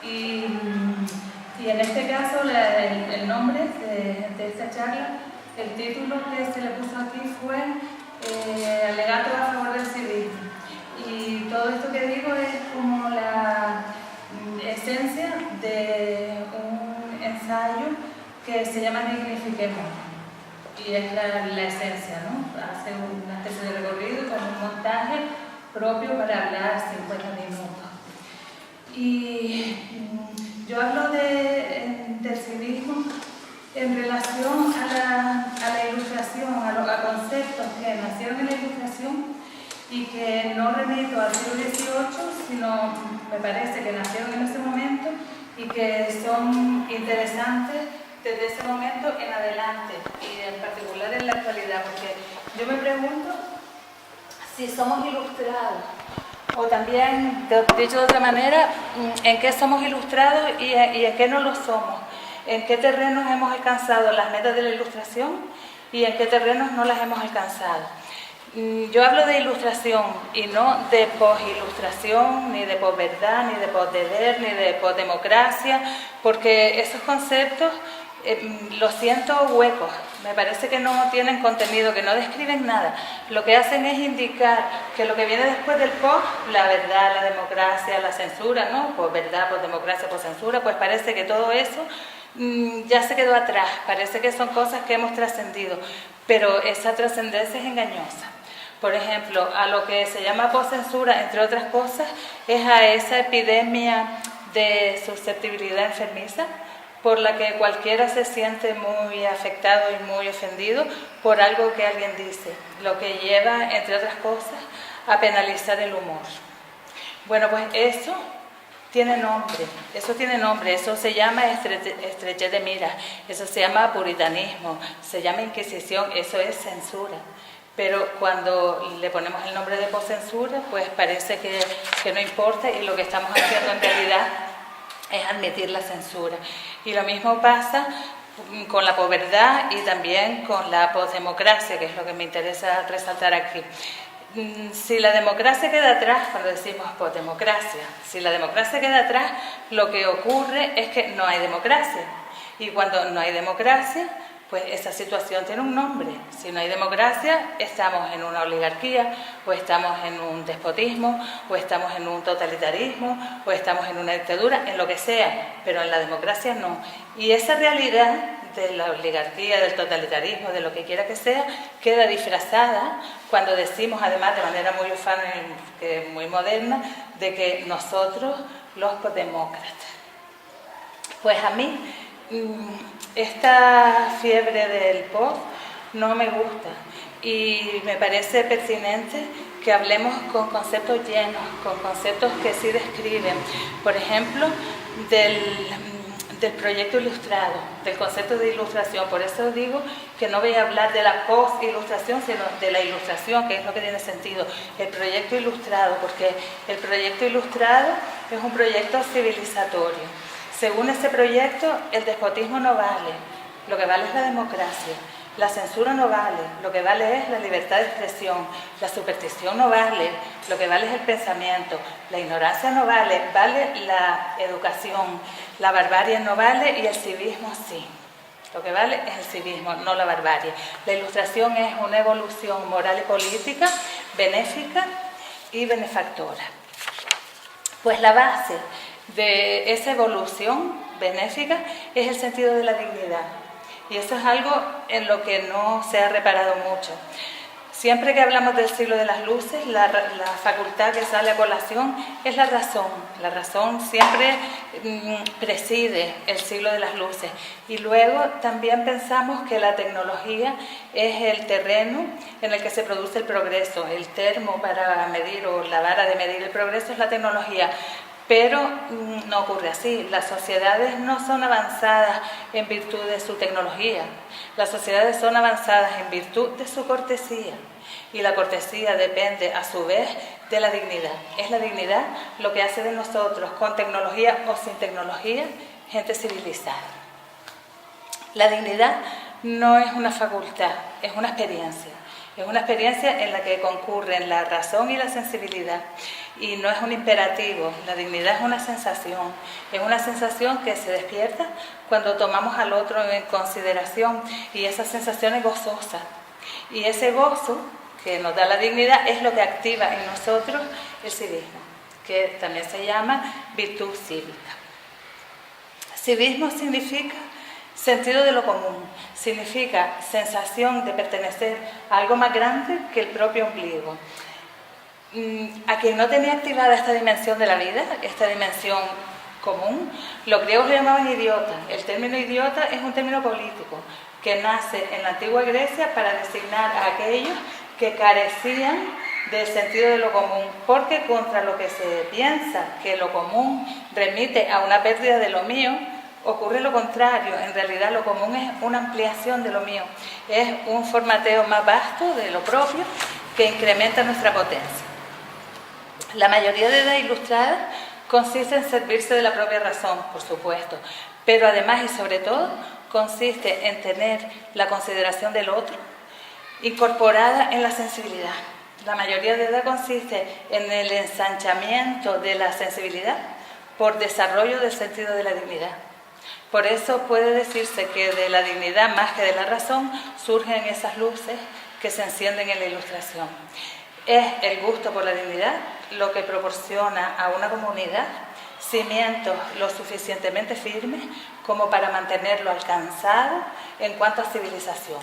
Y, y en este caso el nombre de esta charla, el título que se le puso aquí fue Alegato a favor del civismo. Y todo esto que digo es como la esencia de un ensayo que se llama Dignifiquemos. Y es la esencia, ¿no? Hace una especie de recorrido con un montaje propio para hablar 50 minutos. Y yo hablo del civismo en relación a la ilustración, a conceptos que nacieron en la ilustración y que no remito al siglo XVIII, sino me parece que nacieron en ese momento y que son interesantes desde ese momento en adelante y en particular en la actualidad, porque yo me pregunto si somos ilustrados o también, dicho de otra manera, en qué somos ilustrados y en qué no lo somos, en qué terrenos hemos alcanzado las metas de la ilustración y en qué terrenos no las hemos alcanzado. Yo hablo de ilustración y no de posilustración, ni de posverdad, ni de posdeber, ni de posdemocracia, porque esos conceptos los siento huecos, me parece que no tienen contenido, que no describen nada. Lo que hacen es indicar que lo que viene después del post, la verdad, la democracia, la censura, ¿no? Posverdad, posdemocracia, poscensura, pues parece que todo eso ya se quedó atrás, parece que son cosas que hemos trascendido, pero esa trascendencia es engañosa. Por ejemplo, a lo que se llama poscensura, entre otras cosas, es a esa epidemia de susceptibilidad enfermiza por la que cualquiera se siente muy afectado y muy ofendido por algo que alguien dice, lo que lleva, entre otras cosas, a penalizar el humor. Bueno, pues eso tiene nombre, eso se llama estrechez de miras, eso se llama puritanismo, se llama inquisición, eso es censura. Pero cuando le ponemos el nombre de poscensura, pues parece que no importa y lo que estamos haciendo en realidad es admitir la censura. Y lo mismo pasa con la posverdad y también con la posdemocracia, que es lo que me interesa resaltar aquí. Si la democracia queda atrás, cuando decimos posdemocracia, si la democracia queda atrás, lo que ocurre es que no hay democracia. Y cuando no hay democracia, pues esa situación tiene un nombre. Si no hay democracia, estamos en una oligarquía, o estamos en un despotismo, o estamos en un totalitarismo, o estamos en una dictadura, en lo que sea, pero en la democracia no. Y esa realidad de la oligarquía, del totalitarismo, de lo que quiera que sea, queda disfrazada cuando decimos, además de manera muy ufana y muy moderna, de que nosotros, los posdemócratas. Pues a mí esta fiebre del post no me gusta y me parece pertinente que hablemos con conceptos llenos, con conceptos que sí describen. Por ejemplo, del proyecto ilustrado, del concepto de ilustración. Por eso digo que no voy a hablar de la post-ilustración, sino de la ilustración, que es lo que tiene sentido. El proyecto ilustrado, porque el proyecto ilustrado es un proyecto civilizatorio. Según ese proyecto, el despotismo no vale, lo que vale es la democracia. La censura no vale, lo que vale es la libertad de expresión. La superstición no vale, lo que vale es el pensamiento. La ignorancia no vale, vale la educación. La barbarie no vale y el civismo sí. Lo que vale es el civismo, no la barbarie. La ilustración es una evolución moral y política, benéfica y benefactora. Pues la base de esa evolución benéfica es el sentido de la dignidad. Y eso es algo en lo que no se ha reparado mucho. Siempre que hablamos del siglo de las luces, la facultad que sale a colación es la razón. La razón siempre preside el siglo de las luces. Y luego también pensamos que la tecnología es el terreno en el que se produce el progreso. El termo para medir o la vara de medir el progreso es la tecnología. Pero no ocurre así. Las sociedades no son avanzadas en virtud de su tecnología. Las sociedades son avanzadas en virtud de su cortesía. Y la cortesía depende, a su vez, de la dignidad. Es la dignidad lo que hace de nosotros, con tecnología o sin tecnología, gente civilizada. La dignidad no es una facultad, es una experiencia. Es una experiencia en la que concurren la razón y la sensibilidad, y no es un imperativo. La dignidad es una sensación que se despierta cuando tomamos al otro en consideración, y esa sensación es gozosa. Y ese gozo que nos da la dignidad es lo que activa en nosotros el civismo, que también se llama virtud cívica. Civismo significa sentido de lo común, significa sensación de pertenecer a algo más grande que el propio ombligo. A quien no tenía activada esta dimensión de la vida, esta dimensión común, los griegos lo llamaban idiota. El término idiota es un término político que nace en la antigua Grecia para designar a aquellos que carecían del sentido de lo común, porque contra lo que se piensa que lo común remite a una pérdida de lo mío, ocurre lo contrario. En realidad lo común es una ampliación de lo mío, es un formateo más vasto de lo propio que incrementa nuestra potencia. La mayoría de edad ilustrada consiste en servirse de la propia razón, por supuesto, pero además y sobre todo consiste en tener la consideración del otro incorporada en la sensibilidad. La mayoría de edad consiste en el ensanchamiento de la sensibilidad por desarrollo del sentido de la dignidad. Por eso puede decirse que de la dignidad más que de la razón surgen esas luces que se encienden en la ilustración. Es el gusto por la dignidad lo que proporciona a una comunidad cimientos lo suficientemente firmes como para mantenerlo alcanzado en cuanto a civilización.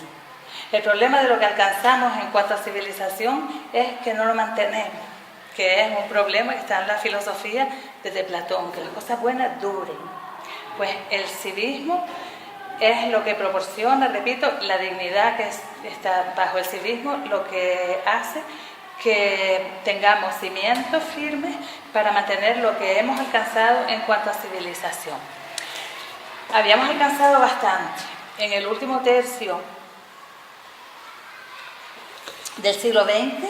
El problema de lo que alcanzamos en cuanto a civilización es que no lo mantenemos, que es un problema que está en la filosofía desde Platón, que las cosas buenas duren. Pues el civismo es lo que proporciona, repito, la dignidad que está bajo el civismo, lo que hace que tengamos cimientos firmes para mantener lo que hemos alcanzado en cuanto a civilización. Habíamos alcanzado bastante. En el último tercio del siglo XX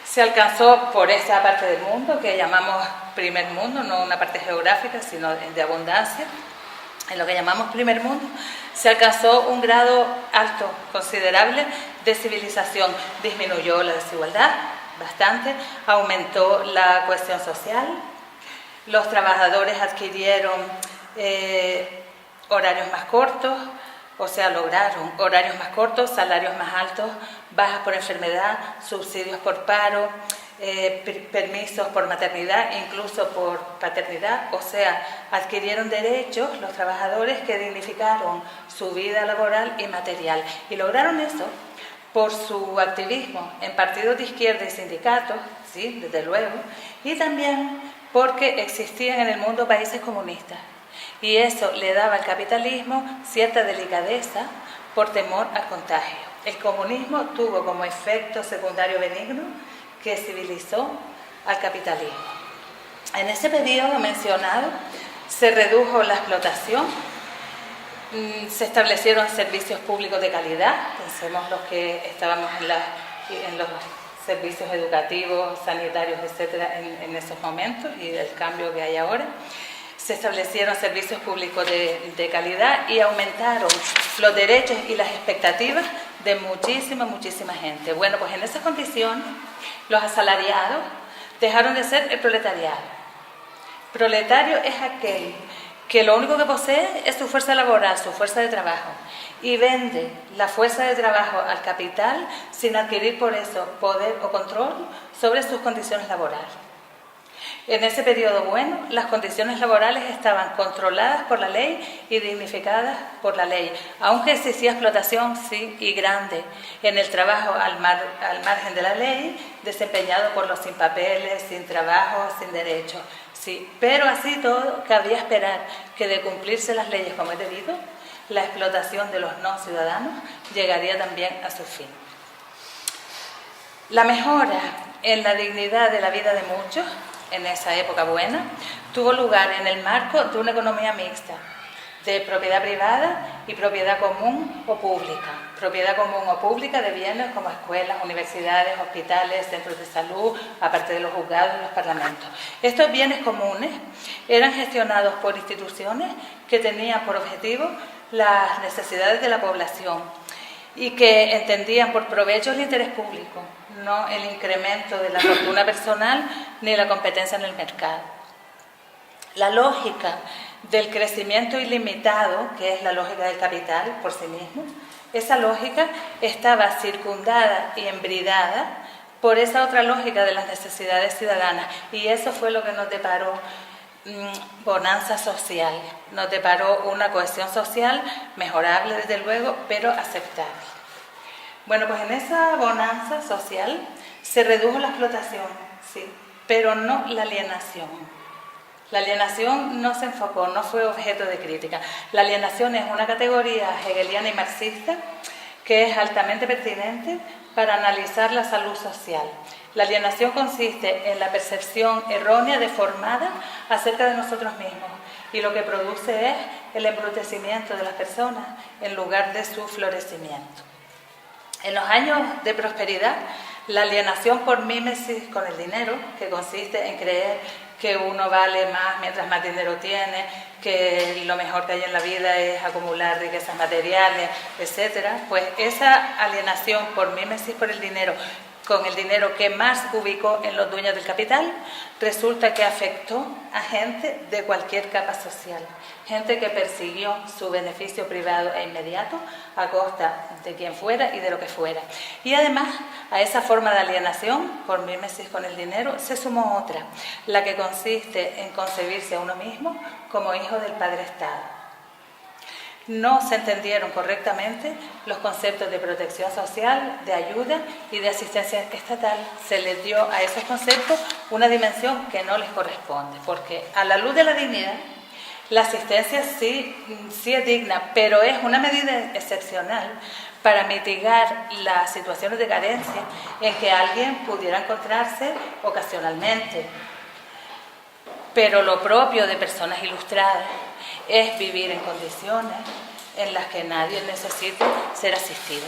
se alcanzó por esta parte del mundo que llamamos primer mundo, no una parte geográfica, sino de abundancia. En lo que llamamos primer mundo se alcanzó un grado alto, considerable, de civilización. Disminuyó la desigualdad bastante, aumentó la cohesión social, los trabajadores adquirieron horarios más cortos, o sea, lograron horarios más cortos, salarios más altos, bajas por enfermedad, subsidios por paro, permisos por maternidad, incluso por paternidad, o sea, adquirieron derechos los trabajadores que dignificaron su vida laboral y material. Y lograron eso por su activismo en partidos de izquierda y sindicatos, sí, desde luego, y también porque existían en el mundo países comunistas. Y eso le daba al capitalismo cierta delicadeza por temor al contagio. El comunismo tuvo como efecto secundario benigno que civilizó al capitalismo. En ese periodo mencionado se redujo la explotación, se establecieron servicios públicos de calidad, pensemos los que estábamos en los servicios educativos, sanitarios, etcétera, en esos momentos y el cambio que hay ahora. Se establecieron servicios públicos de calidad y aumentaron los derechos y las expectativas de muchísima gente. Bueno, pues en esas condiciones los asalariados dejaron de ser el proletariado. Proletario es aquel que lo único que posee es su fuerza laboral, su fuerza de trabajo, y vende la fuerza de trabajo al capital sin adquirir por eso poder o control sobre sus condiciones laborales. En ese periodo bueno, las condiciones laborales estaban controladas por la ley y dignificadas por la ley, aunque existía explotación, sí, y grande, en el trabajo al margen de la ley, desempeñado por los sin papeles, sin trabajo, sin derechos, sí. Pero así todo, cabía esperar que de cumplirse las leyes como es debido, la explotación de los no ciudadanos llegaría también a su fin. La mejora en la dignidad de la vida de muchos en esa época buena, tuvo lugar en el marco de una economía mixta, de propiedad privada y propiedad común o pública. Propiedad común o pública de bienes como escuelas, universidades, hospitales, centros de salud, aparte de los juzgados y los parlamentos. Estos bienes comunes eran gestionados por instituciones que tenían por objetivo las necesidades de la población. y que entendían por provecho el interés público, no el incremento de la fortuna personal ni la competencia en el mercado. La lógica del crecimiento ilimitado, que es la lógica del capital por sí mismo, esa lógica estaba circundada y embridada por esa otra lógica de las necesidades ciudadanas, y eso fue lo que nos deparó bonanza social, nos deparó una cohesión social mejorable desde luego, pero aceptable. Bueno, pues en esa bonanza social se redujo la explotación, sí, pero no la alienación. La alienación no se enfocó, no fue objeto de crítica. La alienación es una categoría hegeliana y marxista que es altamente pertinente para analizar la salud social. La alienación consiste en la percepción errónea, deformada, acerca de nosotros mismos, y lo que produce es el embrutecimiento de las personas en lugar de su florecimiento. En los años de prosperidad, la alienación por mímesis con el dinero, que consiste en creer que uno vale más mientras más dinero tiene, que lo mejor que hay en la vida es acumular riquezas materiales, etcétera, pues esa alienación por mímesis por el dinero, con el dinero que más ubicó en los dueños del capital, resulta que afectó a gente de cualquier capa social, gente que persiguió su beneficio privado e inmediato a costa de quien fuera y de lo que fuera. Y además, a esa forma de alienación, por mímesis con el dinero, se sumó otra, la que consiste en concebirse a uno mismo como hijo del Padre Estado. No se entendieron correctamente los conceptos de protección social, de ayuda y de asistencia estatal. Se les dio a esos conceptos una dimensión que no les corresponde, porque a la luz de la dignidad, la asistencia sí es digna, pero es una medida excepcional para mitigar las situaciones de carencia en que alguien pudiera encontrarse ocasionalmente. Pero lo propio de personas ilustradas es vivir en condiciones en las que nadie necesite ser asistido.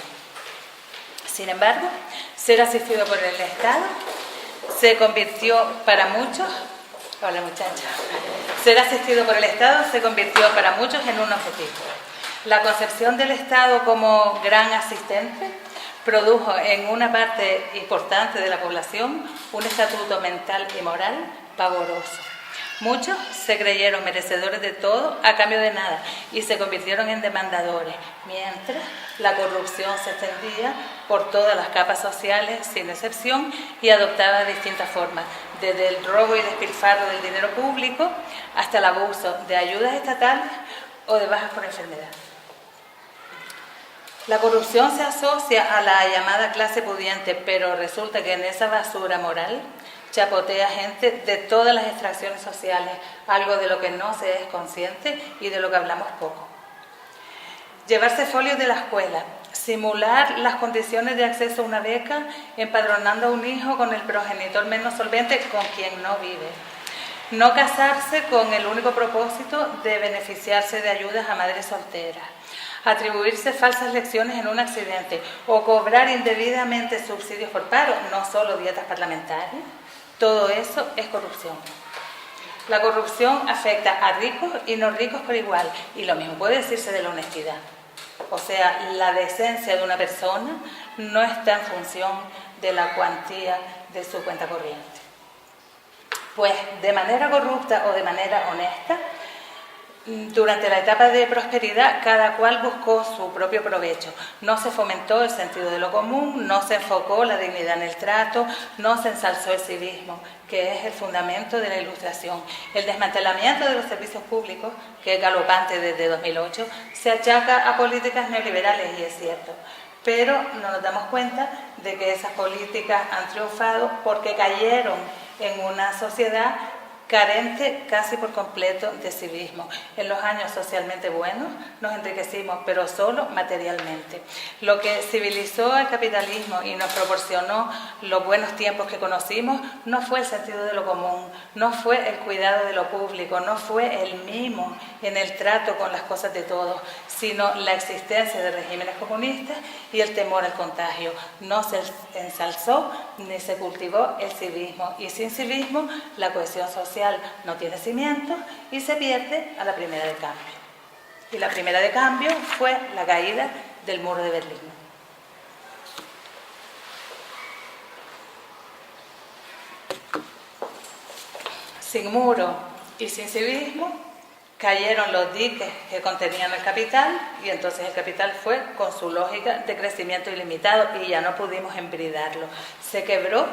Sin embargo, ser asistido por el Estado se convirtió para muchos, hola muchachos, ser asistido por el Estado se convirtió para muchos en un objetivo. La concepción del Estado como gran asistente produjo en una parte importante de la población un estatuto mental y moral pavoroso. Muchos se creyeron merecedores de todo a cambio de nada y se convirtieron en demandadores, mientras la corrupción se extendía por todas las capas sociales sin excepción y adoptaba distintas formas, desde el robo y despilfarro del dinero público hasta el abuso de ayudas estatales o de bajas por enfermedad. La corrupción se asocia a la llamada clase pudiente, pero resulta que en esa basura moral chapotea gente de todas las extracciones sociales, algo de lo que no se es consciente y de lo que hablamos poco. Llevarse folios de la escuela, simular las condiciones de acceso a una beca, empadronando a un hijo con el progenitor menos solvente con quien no vive. No casarse con el único propósito de beneficiarse de ayudas a madres solteras. Atribuirse falsas lecciones en un accidente o cobrar indebidamente subsidios por paro, no solo dietas parlamentarias. Todo eso es corrupción. La corrupción afecta a ricos y no ricos por igual, y lo mismo puede decirse de la honestidad. O sea, la decencia de una persona no está en función de la cuantía de su cuenta corriente. Pues de manera corrupta o de manera honesta, durante la etapa de prosperidad, cada cual buscó su propio provecho. No se fomentó el sentido de lo común, no se enfocó la dignidad en el trato, no se ensalzó el civismo, que es el fundamento de la Ilustración. El desmantelamiento de los servicios públicos, que es galopante desde 2008, se achaca a políticas neoliberales, y es cierto. Pero no nos damos cuenta de que esas políticas han triunfado porque cayeron en una sociedad carente casi por completo de civismo. En los años socialmente buenos nos enriquecimos, pero solo materialmente. Lo que civilizó al capitalismo y nos proporcionó los buenos tiempos que conocimos no fue el sentido de lo común, no fue el cuidado de lo público, no fue el mimo en el trato con las cosas de todos, sino la existencia de regímenes comunistas y el temor al contagio. No se ensalzó ni se cultivó el civismo, y sin civismo la cohesión social no tiene cimientos y se pierde a la primera de cambio. Y la primera de cambio fue la caída del muro de Berlín. Sin muro y sin civismo, cayeron los diques que contenían el capital y entonces el capital fue con su lógica de crecimiento ilimitado y ya no pudimos embridarlo. Se quebró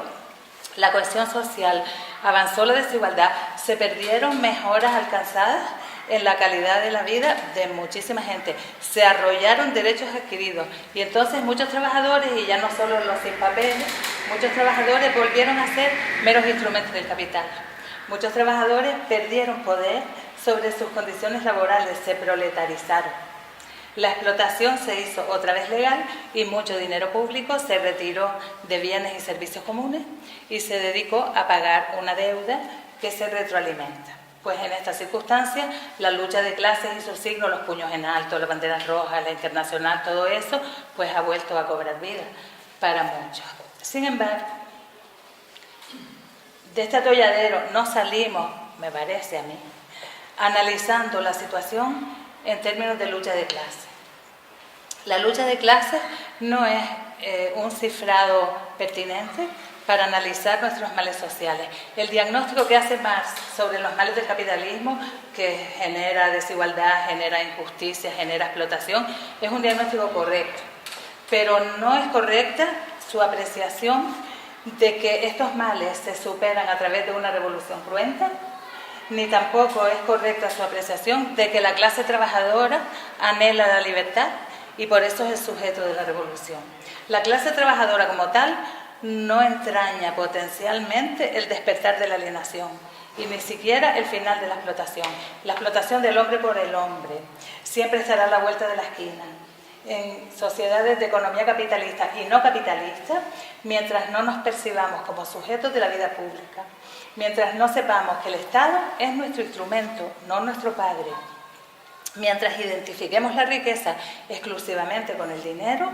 la cohesión social, avanzó la desigualdad, se perdieron mejoras alcanzadas en la calidad de la vida de muchísima gente, se arrollaron derechos adquiridos y entonces muchos trabajadores, y ya no solo los sin papeles, muchos trabajadores volvieron a ser meros instrumentos del capital. Muchos trabajadores perdieron poder sobre sus condiciones laborales, se proletarizaron. La explotación se hizo otra vez legal y mucho dinero público se retiró de bienes y servicios comunes y se dedicó a pagar una deuda que se retroalimenta. Pues en estas circunstancias, la lucha de clases y sus signos, los puños en alto, las banderas rojas, la internacional, todo eso, pues ha vuelto a cobrar vida para muchos. Sin embargo, de este atolladero no salimos, me parece a mí, analizando la situación en términos de lucha de clases. La lucha de clases no es un cifrado pertinente para analizar nuestros males sociales. El diagnóstico que hace Marx sobre los males del capitalismo, que genera desigualdad, genera injusticia, genera explotación, es un diagnóstico correcto, pero no es correcta su apreciación de que estos males se superan a través de una revolución cruenta, ni tampoco es correcta su apreciación de que la clase trabajadora anhela la libertad y por eso es el sujeto de la revolución. La clase trabajadora como tal no entraña potencialmente el despertar de la alienación y ni siquiera el final de la explotación del hombre por el hombre. Siempre estará a la vuelta de la esquina. En sociedades de economía capitalista y no capitalista, mientras no nos percibamos como sujetos de la vida pública, mientras no sepamos que el Estado es nuestro instrumento, no nuestro padre, mientras identifiquemos la riqueza exclusivamente con el dinero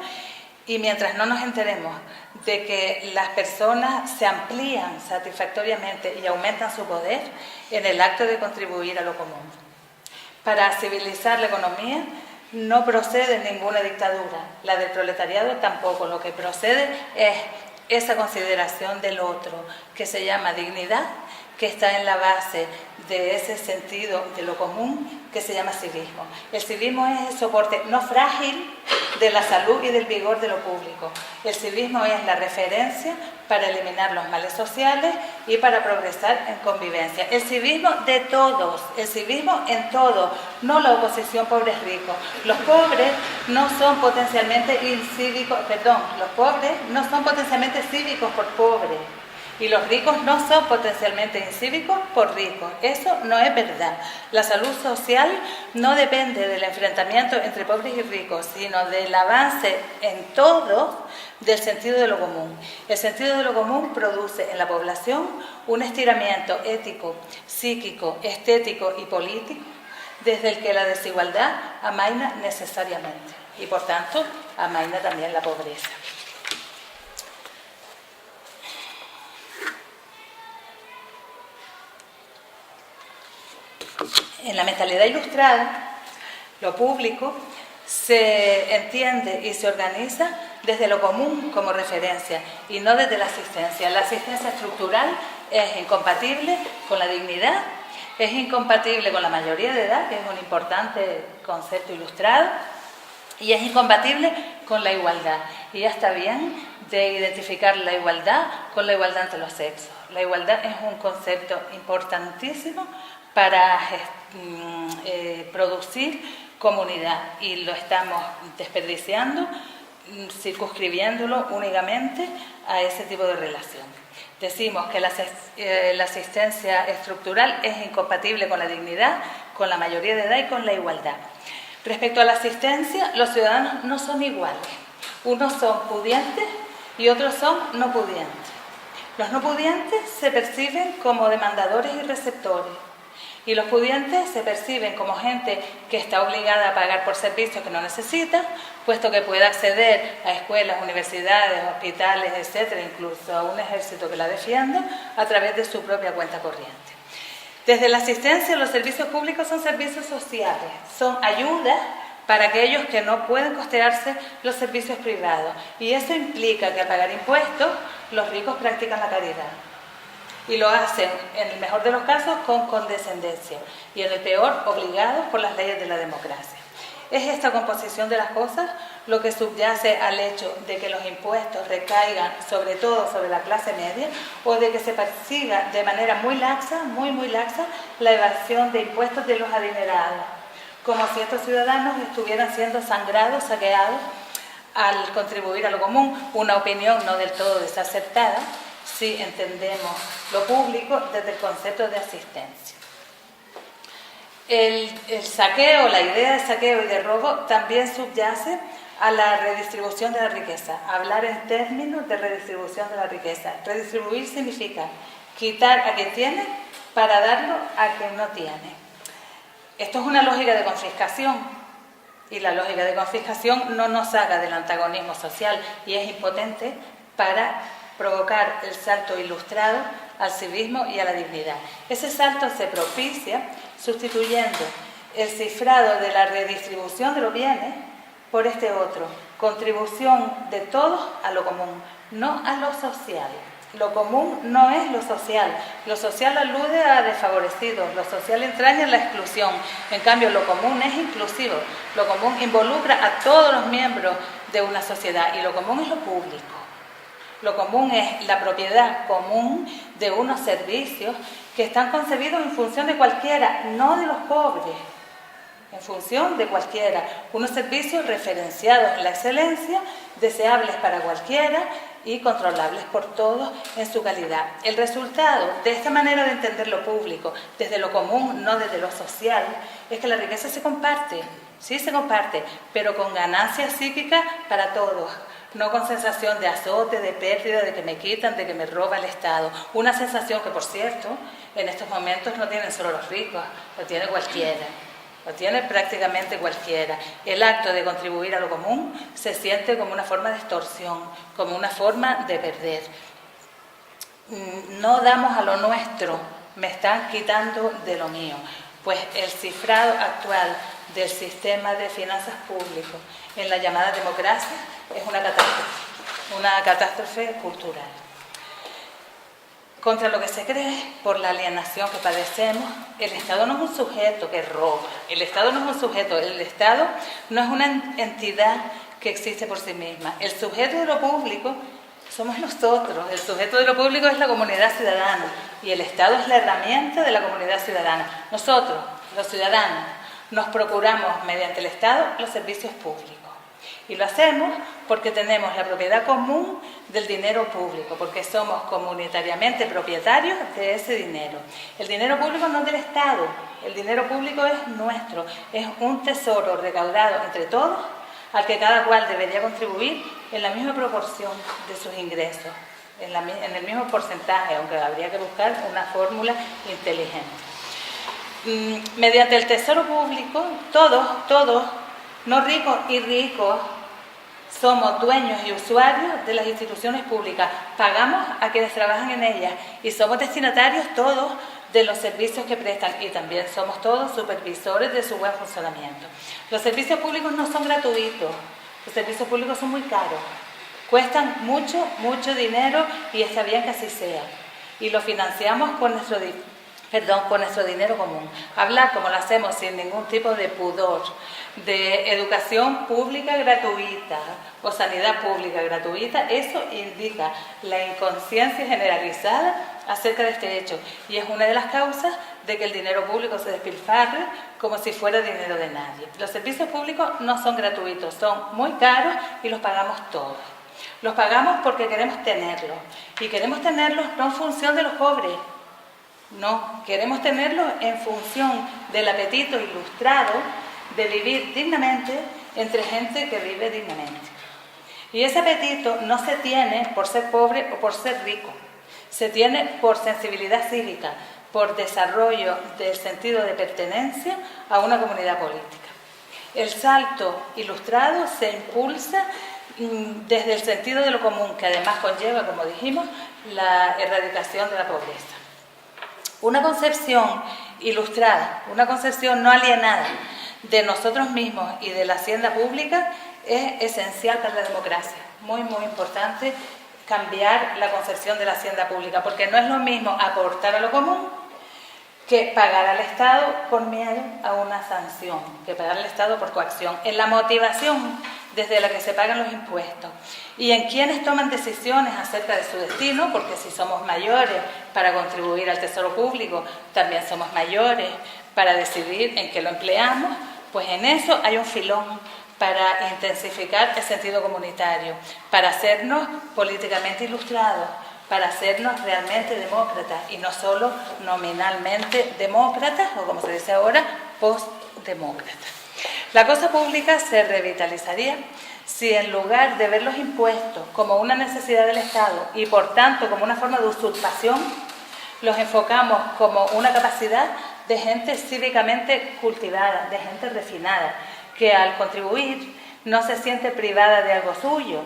y mientras no nos enteremos de que las personas se amplían satisfactoriamente y aumentan su poder en el acto de contribuir a lo común. Para civilizar la economía no procede ninguna dictadura, la del proletariado tampoco. Lo que procede es esa consideración del otro, que se llama dignidad, que está en la base de ese sentido de lo común que se llama civismo. El civismo es el soporte no frágil de la salud y del vigor de lo público. El civismo es la referencia para eliminar los males sociales y para progresar en convivencia. El civismo de todos, el civismo en todo, no la oposición pobres-ricos. Los pobres no son potencialmente incívicos, los pobres no son potencialmente cívicos por pobres. Y los ricos no son potencialmente incívicos por ricos. Eso no es verdad. La salud social no depende del enfrentamiento entre pobres y ricos, sino del avance en todo del sentido de lo común. El sentido de lo común produce en la población un estiramiento ético, psíquico, estético y político, desde el que la desigualdad amaina necesariamente y, por tanto, amaina también la pobreza. En la mentalidad ilustrada, lo público se entiende y se organiza desde lo común como referencia y no desde la asistencia. La asistencia estructural es incompatible con la dignidad, es incompatible con la mayoría de edad, que es un importante concepto ilustrado, y es incompatible con la igualdad. Y ya está bien de identificar la igualdad con la igualdad entre los sexos. La igualdad es un concepto importantísimo para producir comunidad y lo estamos desperdiciando, circunscribiéndolo únicamente a ese tipo de relación. Decimos que la asistencia estructural es incompatible con la dignidad, con la mayoría de edad y con la igualdad. Respecto a la asistencia, los ciudadanos no son iguales. Unos son pudientes y otros son no pudientes. Los no pudientes se perciben como demandadores y receptores. Y los pudientes se perciben como gente que está obligada a pagar por servicios que no necesita, puesto que puede acceder a escuelas, universidades, hospitales, etcétera, incluso a un ejército que la defienda a través de su propia cuenta corriente. Desde la asistencia, los servicios públicos son servicios sociales, son ayudas para aquellos que no pueden costearse los servicios privados. Y eso implica que al pagar impuestos, los ricos practican la caridad. y lo hacen, en el mejor de los casos, con condescendencia y en el peor, obligados por las leyes de la democracia. Es esta composición de las cosas lo que subyace al hecho de que los impuestos recaigan sobre todo sobre la clase media o de que se persiga de manera muy laxa, muy laxa, la evasión de impuestos de los adinerados, como si estos ciudadanos estuvieran siendo sangrados, saqueados al contribuir a lo común, una opinión no del todo desacertada si entendemos lo público desde el concepto de asistencia. El saqueo, la idea de saqueo y de robo también subyace a la redistribución de la riqueza. Hablar en términos de redistribución de la riqueza. Redistribuir significa quitar a quien tiene para darlo a quien no tiene. Esto es una lógica de confiscación y la lógica de confiscación no nos saca del antagonismo social y es impotente para provocar el salto ilustrado al civismo y a la dignidad. Ese salto se propicia sustituyendo el cifrado de la redistribución de los bienes por este otro, contribución de todos a lo común, no a lo social. Lo común no es lo social alude a desfavorecidos, lo social entraña la exclusión, en cambio lo común es inclusivo, lo común involucra a todos los miembros de una sociedad y lo común es lo público. Lo común es la propiedad común de unos servicios que están concebidos en función de cualquiera, no de los pobres, en función de cualquiera. Unos servicios referenciados en la excelencia, deseables para cualquiera y controlables por todos en su calidad. El resultado de esta manera de entender lo público, desde lo común, no desde lo social, es que la riqueza se comparte, sí se comparte, pero con ganancia psíquica para todos. No con sensación de azote, de pérdida, de que me quitan, de que me roba el Estado. Una sensación que, por cierto, en estos momentos no tienen solo los ricos, lo tiene cualquiera, lo tiene prácticamente cualquiera. El acto de contribuir a lo común se siente como una forma de extorsión, como una forma de perder. No damos a lo nuestro, me están quitando de lo mío. Pues el cifrado actual del sistema de finanzas públicos en la llamada democracia es una catástrofe cultural. Contra lo que se cree, por la alienación que padecemos, el Estado no es un sujeto que roba, el Estado no es un sujeto, el Estado no es una entidad que existe por sí misma. El sujeto de lo público somos nosotros, el sujeto de lo público es la comunidad ciudadana y el Estado es la herramienta de la comunidad ciudadana. Nosotros, los ciudadanos, nos procuramos mediante el Estado los servicios públicos. Y lo hacemos porque tenemos la propiedad común del dinero público, porque somos comunitariamente propietarios de ese dinero. El dinero público no es del Estado, el dinero público es nuestro, es un tesoro recaudado entre todos al que cada cual debería contribuir en la misma proporción de sus ingresos, en el mismo porcentaje, aunque habría que buscar una fórmula inteligente. Mediante el tesoro público, todos, no ricos y ricos, somos dueños y usuarios de las instituciones públicas, pagamos a quienes trabajan en ellas y somos destinatarios todos de los servicios que prestan y también somos todos supervisores de su buen funcionamiento. Los servicios públicos no son gratuitos, los servicios públicos son muy caros, cuestan mucho dinero y está bien que así sea. Y lo financiamos con nuestro dinero común. Hablar como lo hacemos sin ningún tipo de pudor, de educación pública gratuita o sanidad pública gratuita, eso indica la inconsciencia generalizada acerca de este hecho y es una de las causas de que el dinero público se despilfarre como si fuera dinero de nadie. Los servicios públicos no son gratuitos, son muy caros y los pagamos todos. Los pagamos porque queremos tenerlos y queremos tenerlos no en función de los pobres. No, queremos tenerlo en función del apetito ilustrado de vivir dignamente entre gente que vive dignamente. Y ese apetito no se tiene por ser pobre o por ser rico, se tiene por sensibilidad cívica, por desarrollo del sentido de pertenencia a una comunidad política. El salto ilustrado se impulsa desde el sentido de lo común, que además conlleva, como dijimos, la erradicación de la pobreza. Una concepción ilustrada, una concepción no alienada de nosotros mismos y de la hacienda pública es esencial para la democracia, muy importante cambiar la concepción de la hacienda pública, porque no es lo mismo aportar a lo común que pagar al Estado por miedo a una sanción, que pagar al Estado por coacción, en la motivación desde la que se pagan los impuestos y en quienes toman decisiones acerca de su destino, porque si somos mayores para contribuir al tesoro público, también somos mayores para decidir en qué lo empleamos, pues en eso hay un filón para intensificar el sentido comunitario, para hacernos políticamente ilustrados, para hacernos realmente demócratas y no solo nominalmente demócratas, o como se dice ahora, postdemócratas. La cosa pública se revitalizaría si en lugar de ver los impuestos como una necesidad del Estado y por tanto como una forma de usurpación, los enfocamos como una capacidad de gente cívicamente cultivada, de gente refinada, que al contribuir no se siente privada de algo suyo,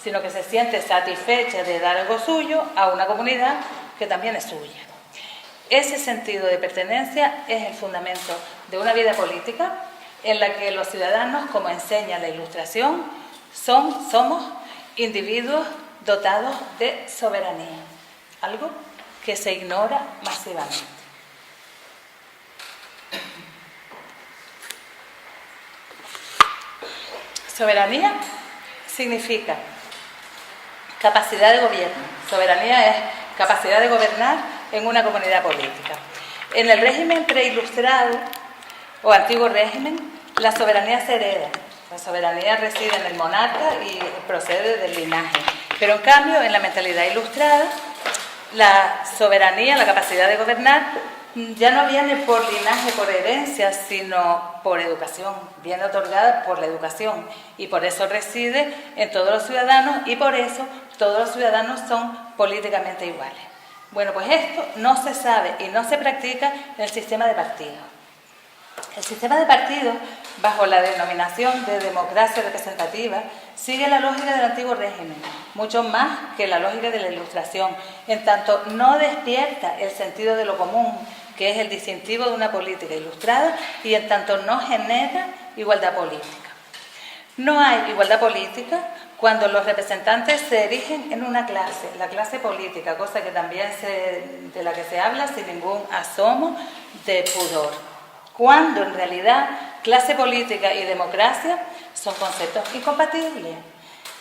sino que se siente satisfecha de dar algo suyo a una comunidad que también es suya. Ese sentido de pertenencia es el fundamento de una vida política en la que los ciudadanos, como enseña la Ilustración, somos individuos dotados de soberanía, algo que se ignora masivamente. Soberanía significa capacidad de gobierno. Soberanía es capacidad de gobernar en una comunidad política. En el régimen preilustrado o antiguo régimen, la soberanía se hereda. La soberanía reside en el monarca y procede del linaje. Pero en cambio, en la mentalidad ilustrada, la soberanía, la capacidad de gobernar, ya no viene por linaje, por herencia, sino por educación. Viene otorgada por la educación y por eso reside en todos los ciudadanos y por eso todos los ciudadanos son políticamente iguales. Bueno, pues esto no se sabe y no se practica en el sistema de partidos. El sistema de partidos, bajo la denominación de democracia representativa, sigue la lógica del antiguo régimen, mucho más que la lógica de la Ilustración, en tanto no despierta el sentido de lo común, que es el distintivo de una política ilustrada, y en tanto no genera igualdad política. No hay igualdad política cuando los representantes se erigen en una clase, la clase política, cosa que también de la que se habla sin ningún asomo de pudor, cuando en realidad clase política y democracia son conceptos incompatibles.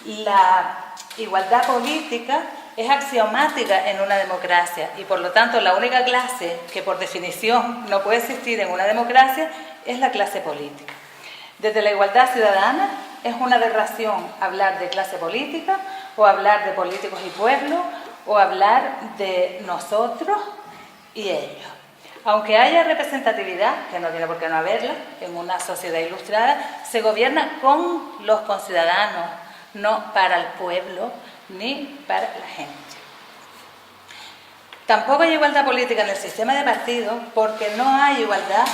La igualdad política es axiomática en una democracia y por lo tanto la única clase que por definición no puede existir en una democracia es la clase política. Desde la igualdad ciudadana es una aberración hablar de clase política o hablar de políticos y pueblo o hablar de nosotros y ellos. Aunque haya representatividad, que no tiene por qué no haberla, en una sociedad ilustrada, se gobierna con los conciudadanos, no para el pueblo ni para la gente. Tampoco hay igualdad política en el sistema de partidos porque no hay igualdad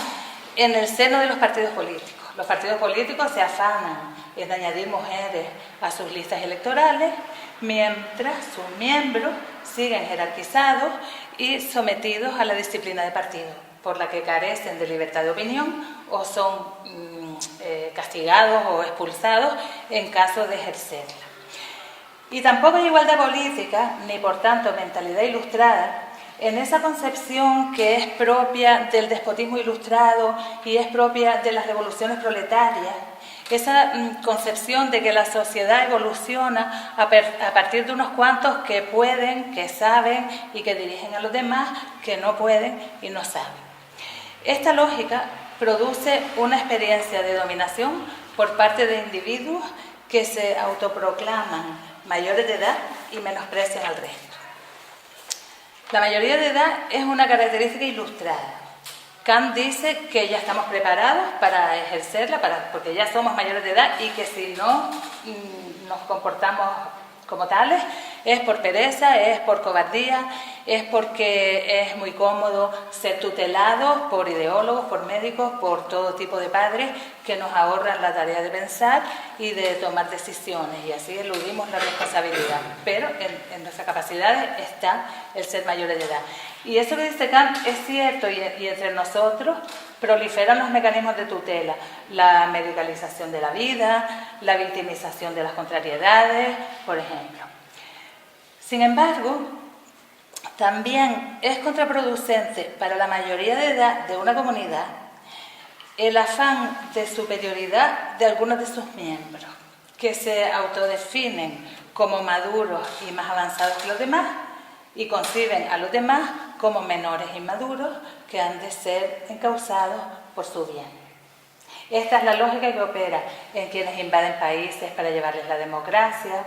en el seno de los partidos políticos. Los partidos políticos se afanan en añadir mujeres a sus listas electorales, mientras sus miembros siguen jerarquizados y sometidos a la disciplina de partido, por la que carecen de libertad de opinión o son castigados o expulsados en caso de ejercerla. Y tampoco hay igualdad política, ni por tanto mentalidad ilustrada, en esa concepción que es propia del despotismo ilustrado y es propia de las revoluciones proletarias, esa concepción de que la sociedad evoluciona a partir de unos cuantos que pueden, que saben y que dirigen a los demás que no pueden y no saben. Esta lógica produce una experiencia de dominación por parte de individuos que se autoproclaman mayores de edad y menosprecian al resto. La mayoría de edad es una característica ilustrada. Kant dice que ya estamos preparados para ejercerla, porque ya somos mayores de edad y que si no nos comportamos como tales es por pereza, es por cobardía, es porque es muy cómodo ser tutelados por ideólogos, por médicos, por todo tipo de padres que nos ahorran la tarea de pensar y de tomar decisiones y así eludimos la responsabilidad. Pero en nuestras capacidades está el ser mayores de edad. Y eso que dice Kant es cierto y entre nosotros proliferan los mecanismos de tutela, la medicalización de la vida, la victimización de las contrariedades, por ejemplo. Sin embargo, también es contraproducente para la mayoría de edad de una comunidad el afán de superioridad de algunos de sus miembros, que se autodefinen como maduros y más avanzados que los demás y conciben a los demás como menores inmaduros que han de ser encausados por su bien. Esta es la lógica que opera en quienes invaden países para llevarles la democracia,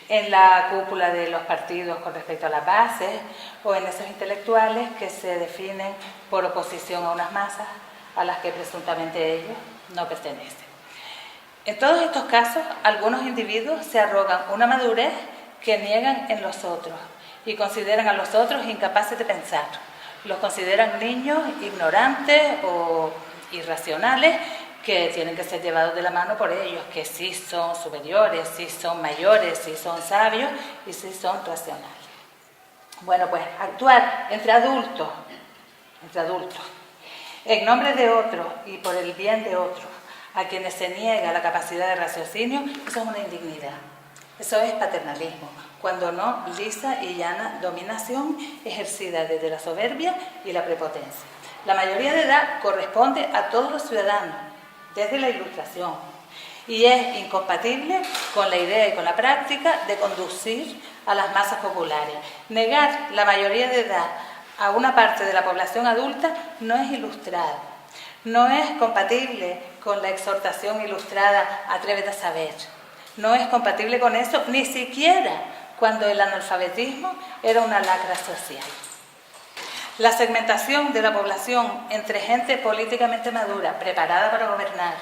en la cúpula de los partidos con respecto a las bases o en esos intelectuales que se definen por oposición a unas masas a las que presuntamente ellos no pertenecen. En todos estos casos, algunos individuos se arrogan una madurez que niegan en los otros y consideran a los otros incapaces de pensar. Los consideran niños, ignorantes o irracionales que tienen que ser llevados de la mano por ellos, que sí son superiores, sí son mayores, sí son sabios y sí son racionales. Bueno, pues actuar entre adultos, en nombre de otros y por el bien de otros, a quienes se niega la capacidad de raciocinio, eso es una indignidad. Eso es paternalismo, cuando no lisa y llana dominación ejercida desde la soberbia y la prepotencia. La mayoría de edad corresponde a todos los ciudadanos, desde la Ilustración, y es incompatible con la idea y con la práctica de conducir a las masas populares. Negar la mayoría de edad a una parte de la población adulta no es ilustrado, no es compatible con la exhortación ilustrada atrévete a saber. No es compatible con eso, ni siquiera cuando el analfabetismo era una lacra social. La segmentación de la población entre gente políticamente madura, preparada para gobernar,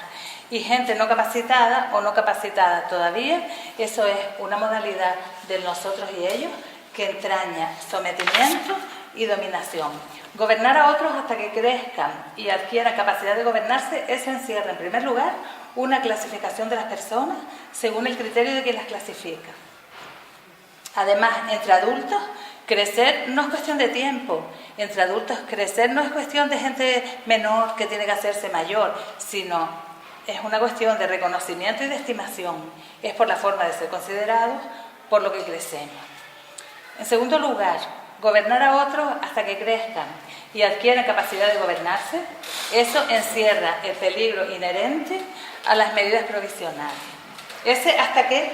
y gente no capacitada o no capacitada todavía, eso es una modalidad del nosotros y ellos que entraña sometimiento y dominación. Gobernar a otros hasta que crezcan y adquieran capacidad de gobernarse, eso encierra, en primer lugar, una clasificación de las personas según el criterio de quien las clasifica. Además, entre adultos, crecer no es cuestión de tiempo. Entre adultos, crecer no es cuestión de gente menor que tiene que hacerse mayor, sino es una cuestión de reconocimiento y de estimación. Es por la forma de ser considerados, por lo que crecemos. En segundo lugar, gobernar a otros hasta que crezcan y adquieran capacidad de gobernarse, eso encierra el peligro inherente a las medidas provisionales. Ese hasta que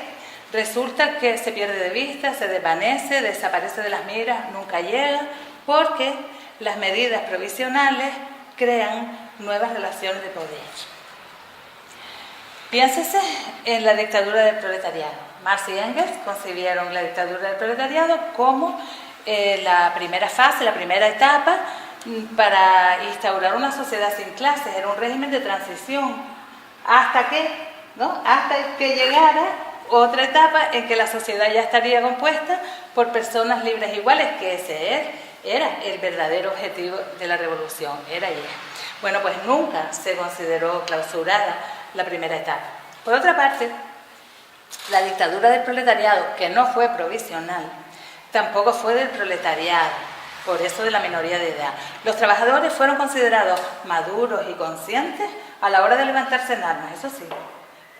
resulta que se pierde de vista, se desvanece, desaparece de las miras, nunca llega, porque las medidas provisionales crean nuevas relaciones de poder. Piénsese en la dictadura del proletariado. Marx y Engels concibieron la dictadura del proletariado como la primera fase, la primera etapa para instaurar una sociedad sin clases. Era un régimen de transición hasta que llegara otra etapa en que la sociedad ya estaría compuesta por personas libres e iguales, que ese era el verdadero objetivo de la revolución, era ella. Bueno, pues nunca se consideró clausurada la primera etapa. Por otra parte, la dictadura del proletariado, que no fue provisional, tampoco fue del proletariado, por eso de la minoría de edad. Los trabajadores fueron considerados maduros y conscientes a la hora de levantarse en armas, eso sí.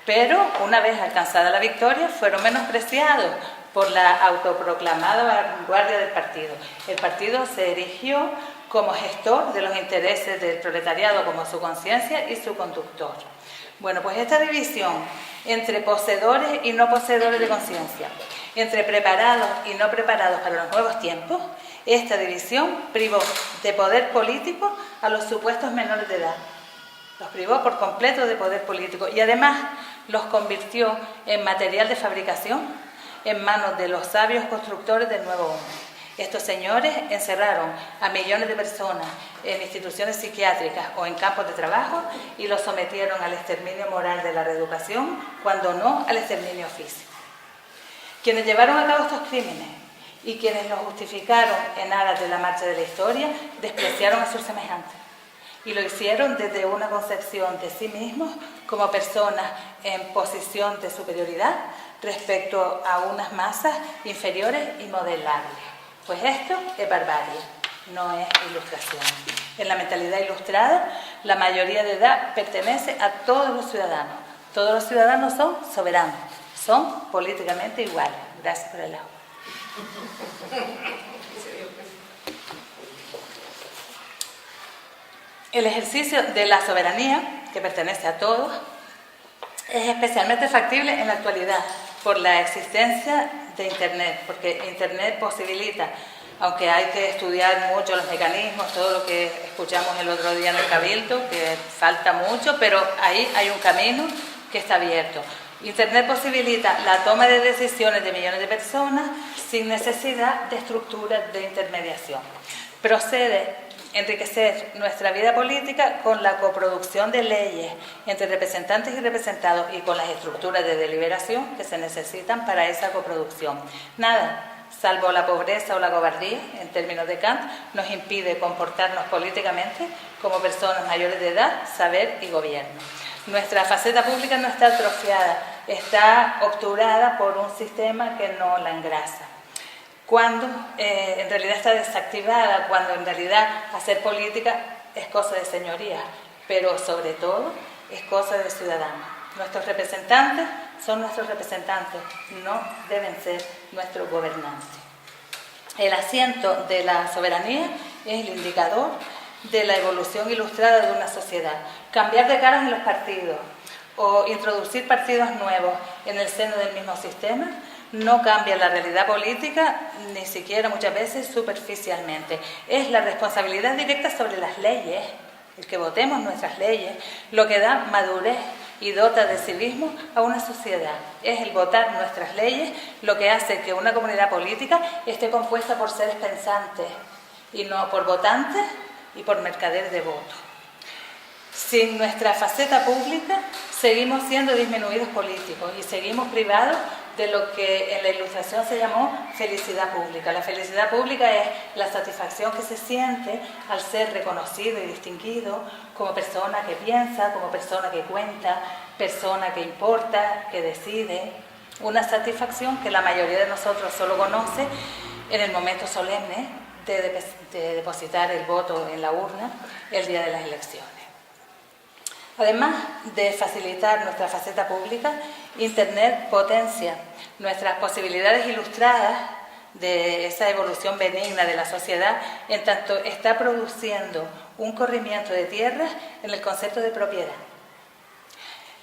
Pero una vez alcanzada la victoria, fueron menospreciados por la autoproclamada vanguardia del partido. El partido se erigió como gestor de los intereses del proletariado, como su conciencia y su conductor. Bueno, pues esta división entre poseedores y no poseedores de conciencia, entre preparados y no preparados para los nuevos tiempos, esta división privó de poder político a los supuestos menores de edad. Los privó por completo de poder político y además los convirtió en material de fabricación en manos de los sabios constructores del nuevo hombre. Estos señores encerraron a millones de personas en instituciones psiquiátricas o en campos de trabajo y los sometieron al exterminio moral de la reeducación, cuando no al exterminio físico. Quienes llevaron a cabo estos crímenes y quienes los justificaron en aras de la marcha de la historia, despreciaron a sus semejantes. Y lo hicieron desde una concepción de sí mismos como personas en posición de superioridad respecto a unas masas inferiores y modelables. Pues esto es barbarie, no es ilustración. En la mentalidad ilustrada, la mayoría de edad pertenece a todos los ciudadanos. Todos los ciudadanos son soberanos, son políticamente iguales. Gracias por el agua. El ejercicio de la soberanía, que pertenece a todos, es especialmente factible en la actualidad por la existencia de Internet, porque Internet posibilita, aunque hay que estudiar mucho los mecanismos, todo lo que escuchamos el otro día en el Cabildo, que falta mucho, pero ahí hay un camino que está abierto. Internet posibilita la toma de decisiones de millones de personas sin necesidad de estructuras de intermediación. Procede enriquecer nuestra vida política con la coproducción de leyes entre representantes y representados y con las estructuras de deliberación que se necesitan para esa coproducción. Nada, salvo la pobreza o la cobardía, en términos de Kant, nos impide comportarnos políticamente como personas mayores de edad, saber y gobierno. Nuestra faceta pública no está atrofiada, está obturada por un sistema que no la engrasa. Cuando en realidad está desactivada, cuando en realidad hacer política es cosa de señorías, pero sobre todo es cosa de ciudadanos. Nuestros representantes son nuestros representantes, no deben ser nuestros gobernantes. El asiento de la soberanía es el indicador de la evolución ilustrada de una sociedad. Cambiar de caras en los partidos o introducir partidos nuevos en el seno del mismo sistema no cambia la realidad política, ni siquiera muchas veces superficialmente. Es la responsabilidad directa sobre las leyes, el que votemos nuestras leyes, lo que da madurez y dota de civismo a una sociedad. Es el votar nuestras leyes lo que hace que una comunidad política esté compuesta por seres pensantes y no por votantes y por mercaderes de votos. Sin nuestra faceta pública seguimos siendo disminuidos políticos y seguimos privados de lo que en la Ilustración se llamó felicidad pública. La felicidad pública es la satisfacción que se siente al ser reconocido y distinguido como persona que piensa, como persona que cuenta, persona que importa, que decide. Una satisfacción que la mayoría de nosotros solo conoce en el momento solemne de depositar el voto en la urna el día de las elecciones. Además de facilitar nuestra faceta pública, Internet potencia nuestras posibilidades ilustradas de esa evolución benigna de la sociedad, en tanto está produciendo un corrimiento de tierras en el concepto de propiedad.